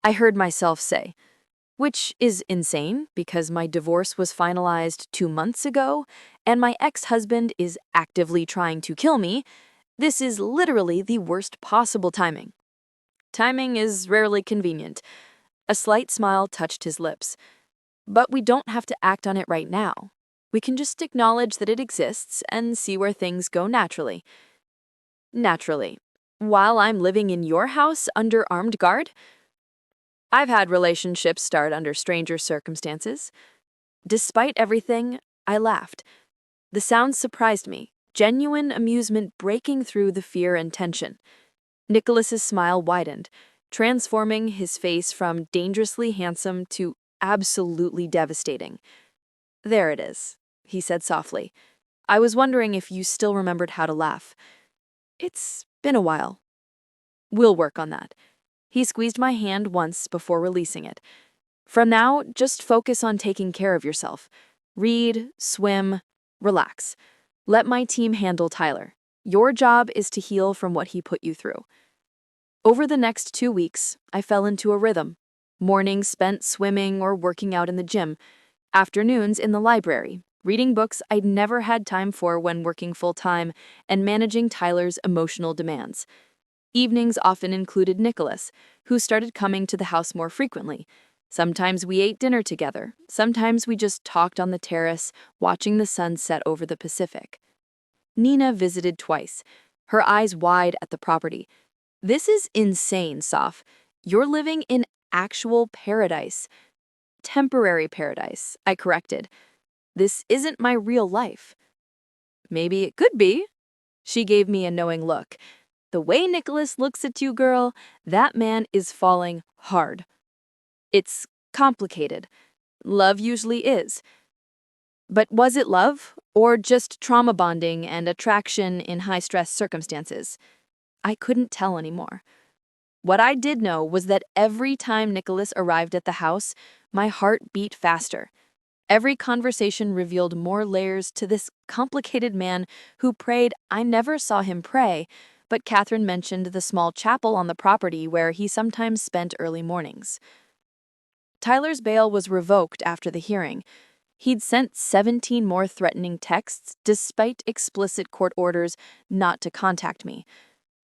I heard myself say. Which is insane because my divorce was finalized 2 months ago, and my ex-husband is actively trying to kill me. This is literally the worst possible timing. Timing is rarely convenient. A slight smile touched his lips. But we don't have to act on it right now. We can just acknowledge that it exists and see where things go naturally. Naturally. While I'm living in your house under armed guard? I've had relationships start under stranger circumstances. Despite everything, I laughed. The sound surprised me, genuine amusement breaking through the fear and tension. Nicholas's smile widened, transforming his face from dangerously handsome to absolutely devastating. "There it is," he said softly. "I was wondering if you still remembered how to laugh. It's been a while. We'll work on that." He squeezed my hand once before releasing it. "From now, just focus on taking care of yourself. Read, swim, relax. Let my team handle Tyler. Your job is to heal from what he put you through." Over the next 2 weeks, I fell into a rhythm. Mornings spent swimming or working out in the gym. Afternoons in the library, reading books I'd never had time for when working full-time, and managing Tyler's emotional demands. Evenings often included Nicholas, who started coming to the house more frequently. Sometimes we ate dinner together. Sometimes we just talked on the terrace, watching the sun set over the Pacific. Nina visited twice, her eyes wide at the property. This is insane, Saf. You're living in actual paradise. Temporary paradise, I corrected. This isn't my real life. Maybe it could be. She gave me a knowing look. The way Nicholas looks at you, girl, that man is falling hard. It's complicated. Love usually is. But was it love, or just trauma bonding and attraction in high-stress circumstances? I couldn't tell anymore. What I did know was that every time Nicholas arrived at the house, my heart beat faster. Every conversation revealed more layers to this complicated man who prayed. I never saw him pray, but Catherine mentioned the small chapel on the property where he sometimes spent early mornings. Tyler's bail was revoked after the hearing. He'd sent 17 more threatening texts despite explicit court orders not to contact me.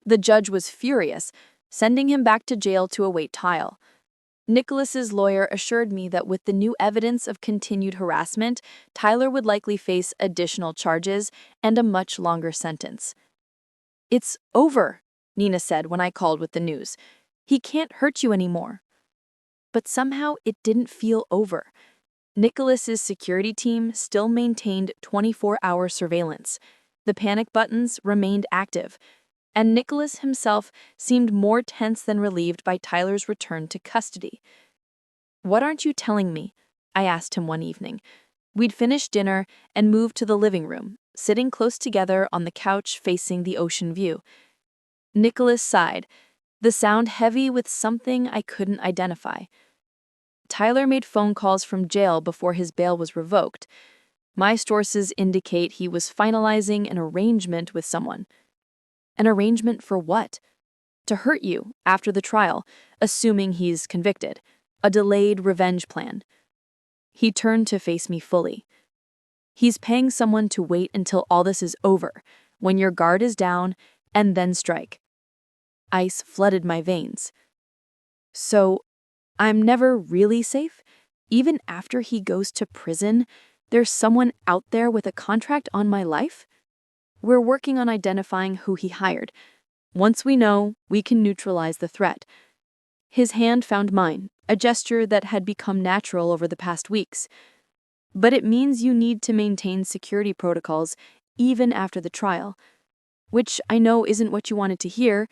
The judge was furious, sending him back to jail to await trial. Nicholas's lawyer assured me that with the new evidence of continued harassment, Tyler would likely face additional charges and a much longer sentence. "It's over," Nina said when I called with the news. "He can't hurt you anymore." But somehow it didn't feel over. Nicholas's security team still maintained 24-hour surveillance. The panic buttons remained active, and Nicholas himself seemed more tense than relieved by Tyler's return to custody. "What aren't you telling me?" I asked him one evening. We'd finished dinner and moved to the living room, sitting close together on the couch facing the ocean view. Nicholas sighed, the sound heavy with something I couldn't identify. Tyler made phone calls from jail before his bail was revoked. My sources indicate he was finalizing an arrangement with someone. An arrangement for what? To hurt you after the trial, assuming he's convicted. A delayed revenge plan. He turned to face me fully. He's paying someone to wait until all this is over, when your guard is down, and then strike. Ice flooded my veins. So, I'm never really safe? Even after he goes to prison, there's someone out there with a contract on my life? We're working on identifying who he hired. Once we know, we can neutralize the threat. His hand found mine, a gesture that had become natural over the past weeks. But it means you need to maintain security protocols even after the trial, which I know isn't what you wanted to hear.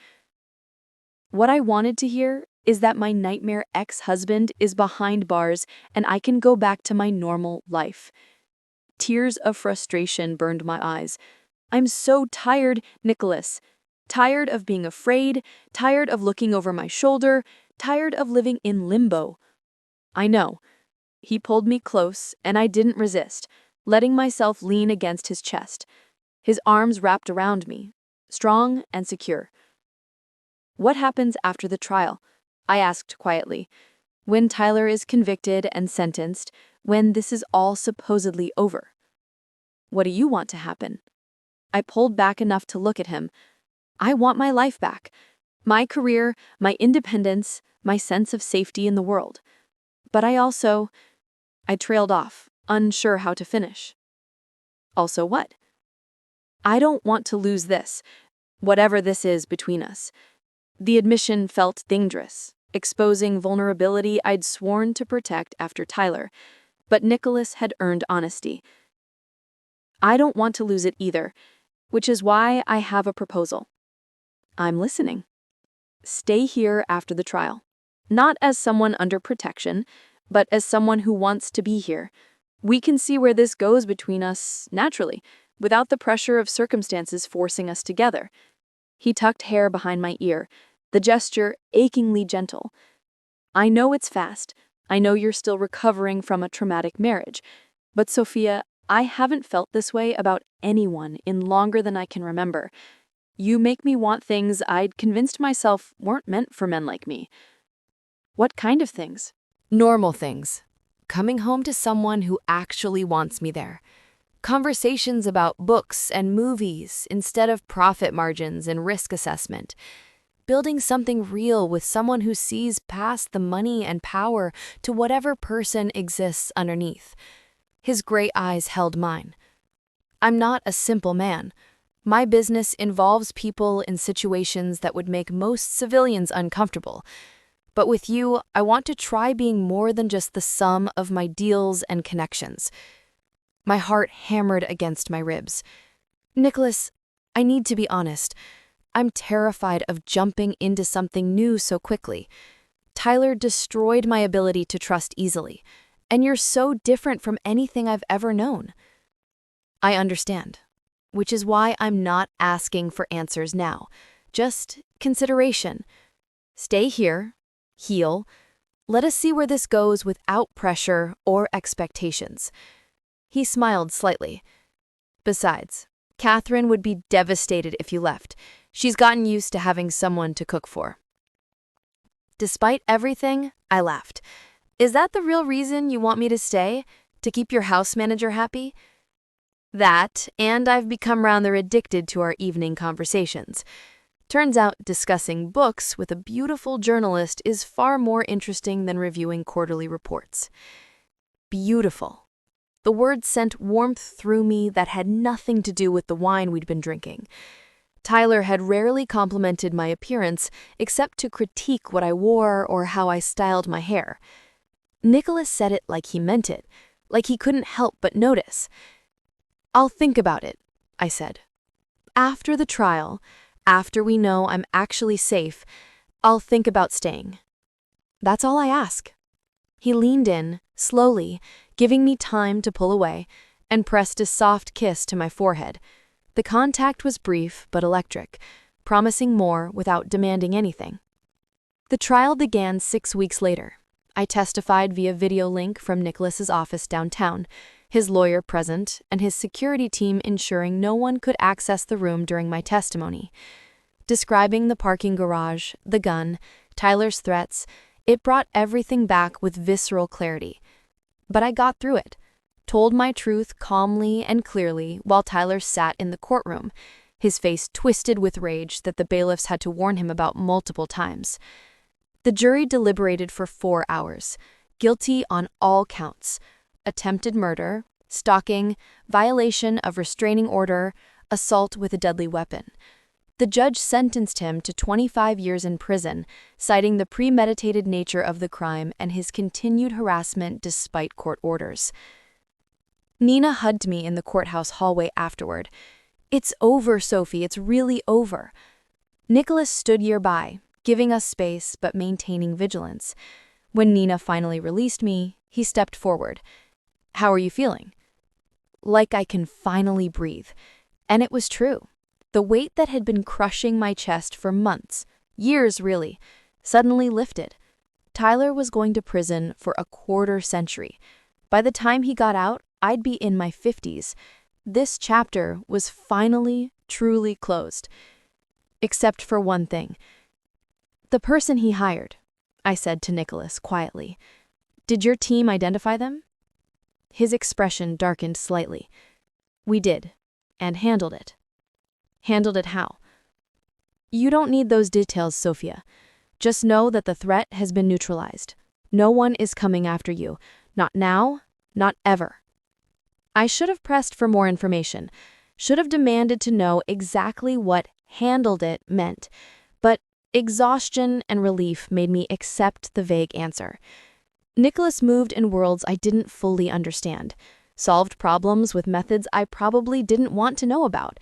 What I wanted to hear is that my nightmare ex-husband is behind bars and I can go back to my normal life. Tears of frustration burned my eyes. I'm so tired, Nicholas. Tired of being afraid, tired of looking over my shoulder, tired of living in limbo. I know. He pulled me close, and I didn't resist, letting myself lean against his chest. His arms wrapped around me, strong and secure. "What happens after the trial?" I asked quietly. "When Tyler is convicted and sentenced, when this is all supposedly over? What do you want to happen?" I pulled back enough to look at him. I want my life back. My career, my independence, my sense of safety in the world. But I trailed off, unsure how to finish. Also what? I don't want to lose this, whatever this is between us. The admission felt dangerous, exposing vulnerability I'd sworn to protect after Tyler, but Nicholas had earned honesty. I don't want to lose it either, which is why I have a proposal. I'm listening. Stay here after the trial, not as someone under protection, but as someone who wants to be here. We can see where this goes between us naturally, without the pressure of circumstances forcing us together. He tucked hair behind my ear, the gesture achingly gentle. I know it's fast. I know you're still recovering from a traumatic marriage. But Sophia, I haven't felt this way about anyone in longer than I can remember. You make me want things I'd convinced myself weren't meant for men like me. What kind of things? Normal things. Coming home to someone who actually wants me there. Conversations about books and movies instead of profit margins and risk assessment. building something real with someone who sees past the money and power to whatever person exists underneath. His gray eyes held mine. I'm not a simple man. My business involves people in situations that would make most civilians uncomfortable. But with you, I want to try being more than just the sum of my deals and connections. My heart hammered against my ribs. Nicholas, I need to be honest. I'm terrified of jumping into something new so quickly. Tyler destroyed my ability to trust easily, and you're so different from anything I've ever known. I understand, which is why I'm not asking for answers now. Just consideration. Stay here, heal. Let us see where this goes without pressure or expectations. He smiled slightly. Besides, Catherine would be devastated if you left. She's gotten used to having someone to cook for. Despite everything, I laughed. Is that the real reason you want me to stay? To keep your house manager happy? That, and I've become rather addicted to our evening conversations. Turns out discussing books with a beautiful journalist is far more interesting than reviewing quarterly reports. Beautiful. The word sent warmth through me that had nothing to do with the wine we'd been drinking. Tyler had rarely complimented my appearance except to critique what I wore or how I styled my hair. Nicholas said it like he meant it, like he couldn't help but notice. I'll think about it, I said. After the trial, after we know I'm actually safe, I'll think about staying. That's all I ask. He leaned in, slowly, giving me time to pull away, and pressed a soft kiss to my forehead. The contact was brief but electric, promising more without demanding anything. The trial began 6 weeks later. I testified via video link from Nicholas's office downtown, his lawyer present, and his security team ensuring no one could access the room during my testimony. Describing the parking garage, the gun, Tyler's threats, it brought everything back with visceral clarity. But I got through it, told my truth calmly and clearly while Tyler sat in the courtroom, his face twisted with rage that the bailiffs had to warn him about multiple times. The jury deliberated for 4 hours, guilty on all counts: attempted murder, stalking, violation of restraining order, assault with a deadly weapon. The judge sentenced him to 25 years in prison, citing the premeditated nature of the crime and his continued harassment despite court orders. Nina hugged me in the courthouse hallway afterward. "It's over, Sophie, it's really over." Nicholas stood nearby, giving us space but maintaining vigilance. When Nina finally released me, he stepped forward. "How are you feeling?" Like I can finally breathe. And it was true. The weight that had been crushing my chest for months, years really, suddenly lifted. Tyler was going to prison for a quarter century. By the time he got out, I'd be in my 50s. This chapter was finally, truly closed. Except for one thing. "The person he hired," I said to Nicholas quietly. "Did your team identify them?" His expression darkened slightly. "We did, and handled it." "Handled it how?" "You don't need those details, Sophia. Just know that the threat has been neutralized. No one is coming after you. Not now, not ever." I should have pressed for more information, should have demanded to know exactly what "handled it" meant, but exhaustion and relief made me accept the vague answer. Nicholas moved in worlds I didn't fully understand, solved problems with methods I probably didn't want to know about,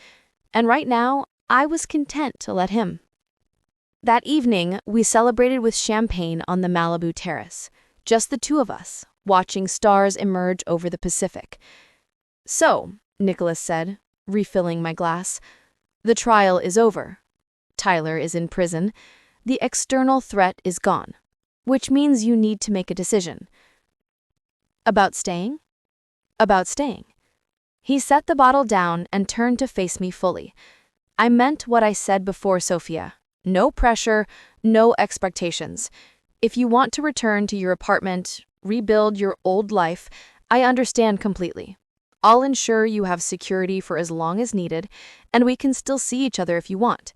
and right now, I was content to let him. That evening, we celebrated with champagne on the Malibu terrace, just the two of us, watching stars emerge over the Pacific. "So," Nicholas said, refilling my glass, "the trial is over. Tyler is in prison. The external threat is gone, which means you need to make a decision." "About staying?" "About staying." He set the bottle down and turned to face me fully. "I meant what I said before, Sophia. No pressure, no expectations. If you want to return to your apartment, rebuild your old life, I understand completely. I'll ensure you have security for as long as needed, and we can still see each other if you want.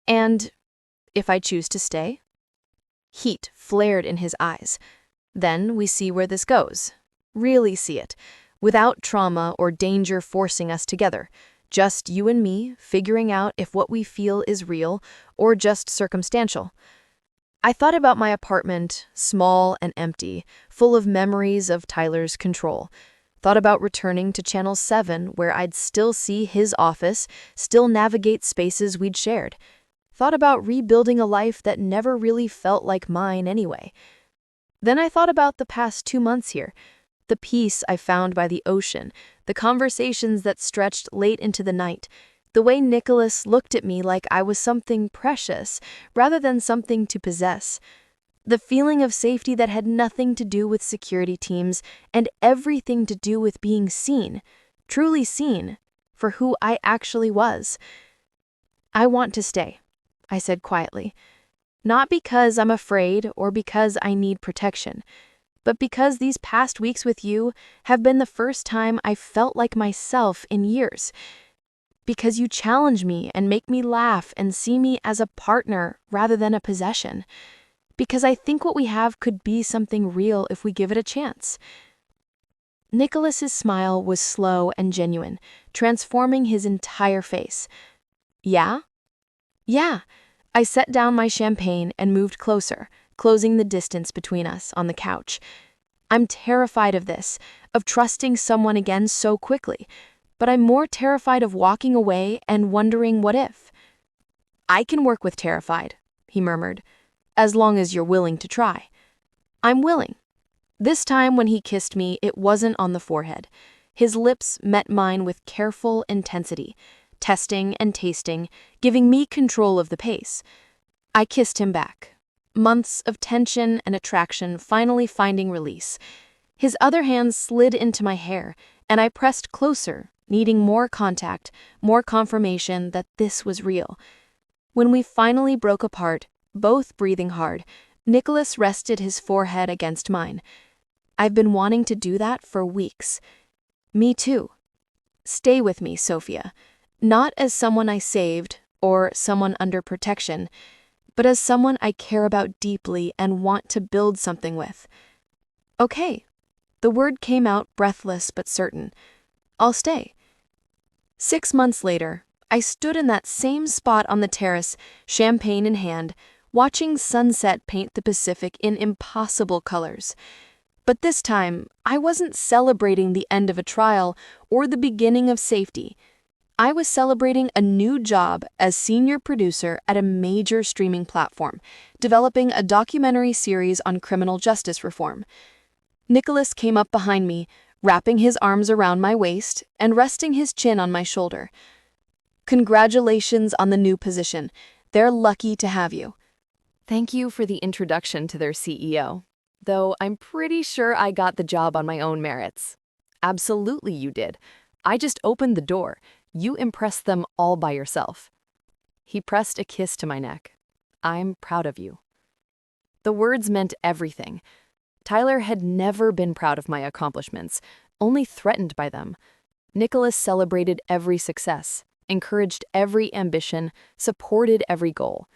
And If I choose to stay? Heat flared in his eyes. Then we see where this goes. Really see it. Without trauma or danger forcing us together. Just you and me figuring out if what we feel is real or just circumstantial. I thought about my apartment, small and empty, full of memories of Tyler's control. Thought about returning to Channel 7 where I'd still see his office, still navigate spaces we'd shared. Thought about rebuilding a life that never really felt like mine anyway. Then I thought about the past 2 months here, the peace I found by the ocean, the conversations that stretched late into the night, the way Nicholas looked at me like I was something precious rather than something to possess. The feeling of safety that had nothing to do with security teams and everything to do with being seen, truly seen, for who I actually was. I want to stay, I said quietly. Not because I'm afraid or because I need protection, but because these past weeks with you have been the first time I felt like myself in years. Because you challenge me and make me laugh and see me as a partner rather than a possession. Because I think what we have could be something real if we give it a chance. Nicholas's smile was slow and genuine, transforming his entire face. Yeah? Yeah. I set down my champagne and moved closer, closing the distance between us on the couch. I'm terrified of this, of trusting someone again so quickly, but I'm more terrified of walking away and wondering what if. I can work with terrified, he murmured, as long as you're willing to try. I'm willing. This time when he kissed me, it wasn't on the forehead. His lips met mine with careful intensity, testing and tasting, giving me control of the pace. I kissed him back. Months of tension and attraction finally finding release. His other hand slid into my hair, and I pressed closer, needing more contact, more confirmation that this was real. When we finally broke apart, both breathing hard, Nicholas rested his forehead against mine. I've been wanting to do that for weeks. Me too. Stay with me, Sophia. Not as someone I saved or someone under protection, but as someone I care about deeply and want to build something with. Okay. The word came out breathless but certain. I'll stay. 6 months later, I stood in that same spot on the terrace, champagne in hand, watching sunset paint the Pacific in impossible colors. But this time, I wasn't celebrating the end of a trial or the beginning of safety. I was celebrating a new job as senior producer at a major streaming platform, developing a documentary series on criminal justice reform. Nicholas came up behind me, wrapping his arms around my waist and resting his chin on my shoulder. Congratulations on the new position. They're lucky to have you. Thank you for the introduction to their CEO, though I'm pretty sure I got the job on my own merits. Absolutely you did. I just opened the door. You impressed them all by yourself. He pressed a kiss to my neck. I'm proud of you. The words meant everything. Tyler had never been proud of my accomplishments, only threatened by them. Nicholas celebrated every success, encouraged every ambition, supported every goal.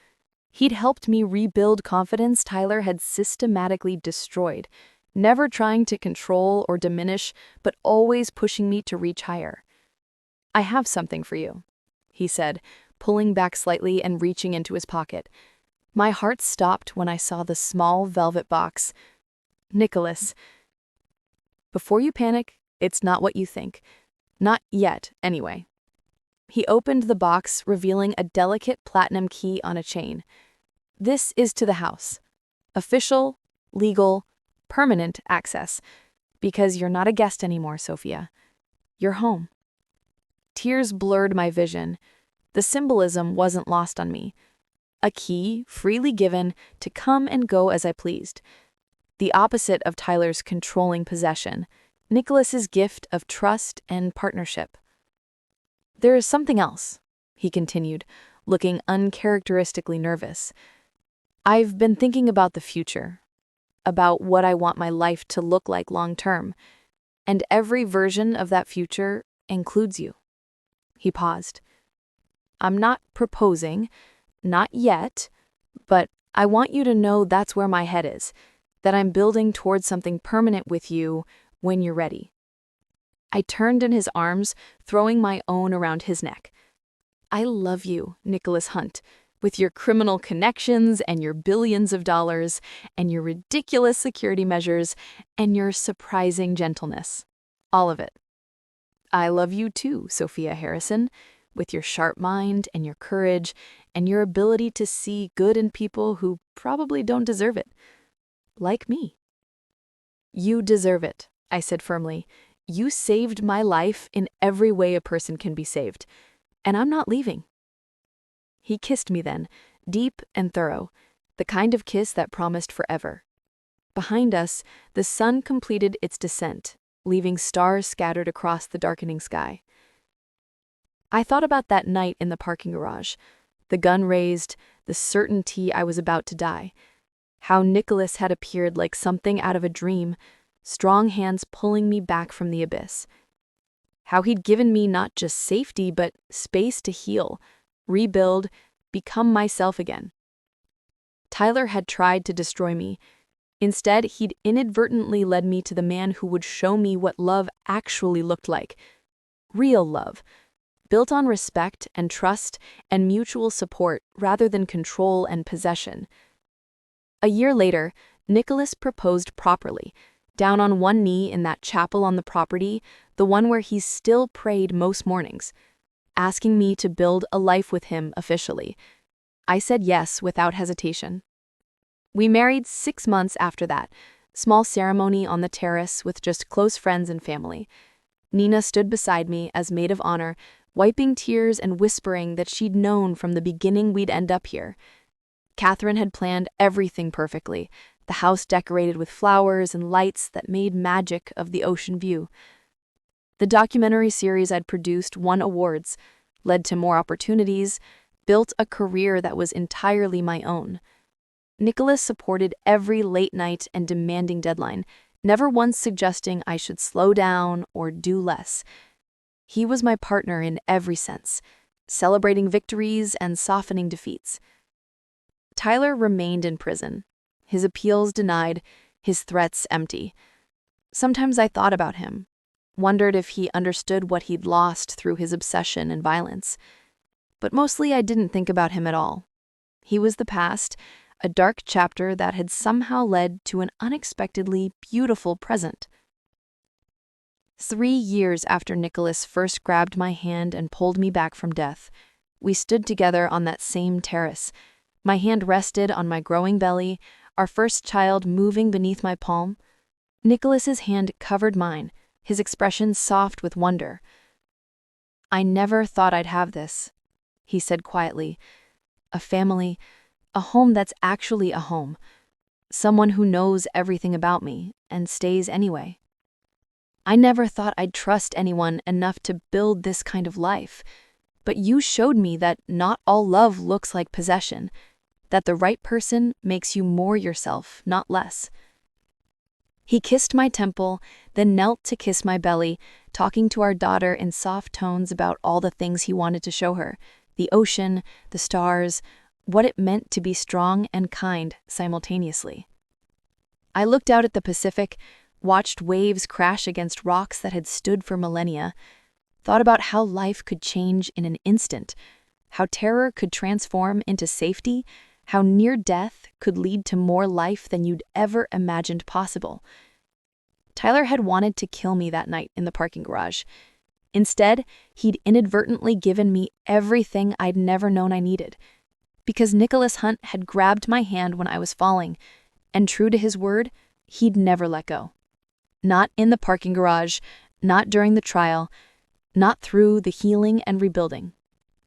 He'd helped me rebuild confidence Tyler had systematically destroyed, never trying to control or diminish, but always pushing me to reach higher. I have something for you, he said, pulling back slightly and reaching into his pocket. My heart stopped when I saw the small velvet box. Nicholas. Before you panic, it's not what you think. Not yet, anyway. He opened the box, revealing a delicate platinum key on a chain. This is to the house. Official, legal, permanent access. Because you're not a guest anymore, Sophia. You're home. Tears blurred my vision. The symbolism wasn't lost on me. A key, freely given, to come and go as I pleased. The opposite of Tyler's controlling possession, Nicholas's gift of trust and partnership. There is something else, he continued, looking uncharacteristically nervous. I've been thinking about the future, about what I want my life to look like long term, and every version of that future includes you. He paused. I'm not proposing, not yet, But I want you to know that's where my head is, that I'm building towards something permanent with you when you're ready. I turned in his arms, throwing my own around his neck. I love you, Nicholas Hunt, with your criminal connections and your billions of dollars and your ridiculous security measures and your surprising gentleness. All of it. I love you too, Sophia Harrison, with your sharp mind and your courage and your ability to see good in people who probably don't deserve it. Like me. You deserve it, I said firmly. You saved my life in every way a person can be saved, and I'm not leaving. He kissed me then, deep and thorough, the kind of kiss that promised forever. Behind us, the sun completed its descent, leaving stars scattered across the darkening sky. I thought about that night in the parking garage, the gun raised, the certainty I was about to die. How Nicholas had appeared like something out of a dream, strong hands pulling me back from the abyss. How he'd given me not just safety, but space to heal, rebuild, become myself again. Tyler had tried to destroy me. Instead, he'd inadvertently led me to the man who would show me what love actually looked like. Real love, built on respect and trust and mutual support rather than control and possession. A year later, Nicholas proposed properly, down on one knee in that chapel on the property, the one where he still prayed most mornings, asking me to build a life with him officially. I said yes without hesitation. We married 6 months after that, small ceremony on the terrace with just close friends and family. Nina stood beside me as maid of honor, wiping tears and whispering that she'd known from the beginning we'd end up here. Catherine had planned everything perfectly, the house decorated with flowers and lights that made magic of the ocean view. The documentary series I'd produced won awards, led to more opportunities, built a career that was entirely my own. Nicholas supported every late night and demanding deadline, never once suggesting I should slow down or do less. He was my partner in every sense, celebrating victories and softening defeats. Tyler remained in prison, his appeals denied, his threats empty. Sometimes I thought about him, wondered if he understood what he'd lost through his obsession and violence. But mostly I didn't think about him at all. He was the past, a dark chapter that had somehow led to an unexpectedly beautiful present. 3 years after Nicholas first grabbed my hand and pulled me back from death, we stood together on that same terrace. My hand rested on my growing belly, our first child moving beneath my palm. Nicholas's hand covered mine, his expression soft with wonder. "I never thought I'd have this," he said quietly. "A family, a home that's actually a home. Someone who knows everything about me and stays anyway. I never thought I'd trust anyone enough to build this kind of life. But you showed me that not all love looks like possession, that the right person makes you more yourself, not less." He kissed my temple, then knelt to kiss my belly, talking to our daughter in soft tones about all the things he wanted to show her, the ocean, the stars, what it meant to be strong and kind simultaneously. I looked out at the Pacific, watched waves crash against rocks that had stood for millennia, thought about how life could change in an instant, how terror could transform into safety, how near death could lead to more life than you'd ever imagined possible. Tyler had wanted to kill me that night in the parking garage. Instead, he'd inadvertently given me everything I'd never known I needed. Because Nicholas Hunt had grabbed my hand when I was falling, and true to his word, he'd never let go. Not in the parking garage, not during the trial, not through the healing and rebuilding.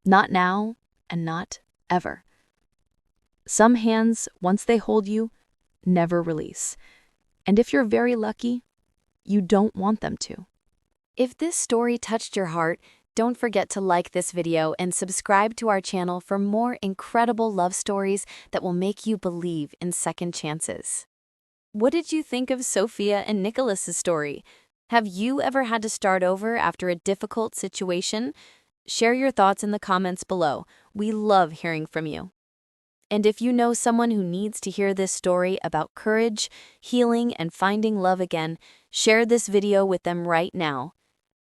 Not now, and not ever. Some hands, once they hold you, never release. And if you're very lucky, you don't want them to. If this story touched your heart, don't forget to like this video and subscribe to our channel for more incredible love stories that will make you believe in second chances. What did you think of Sophia and Nicholas's story? Have you ever had to start over after a difficult situation? Share your thoughts in the comments below. We love hearing from you. And if you know someone who needs to hear this story about courage, healing, and finding love again, share this video with them right now.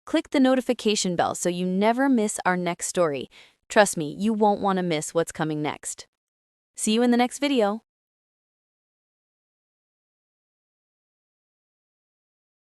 Click the notification bell so you never miss our next story. Trust me, you won't want to miss what's coming next. See you in the next video.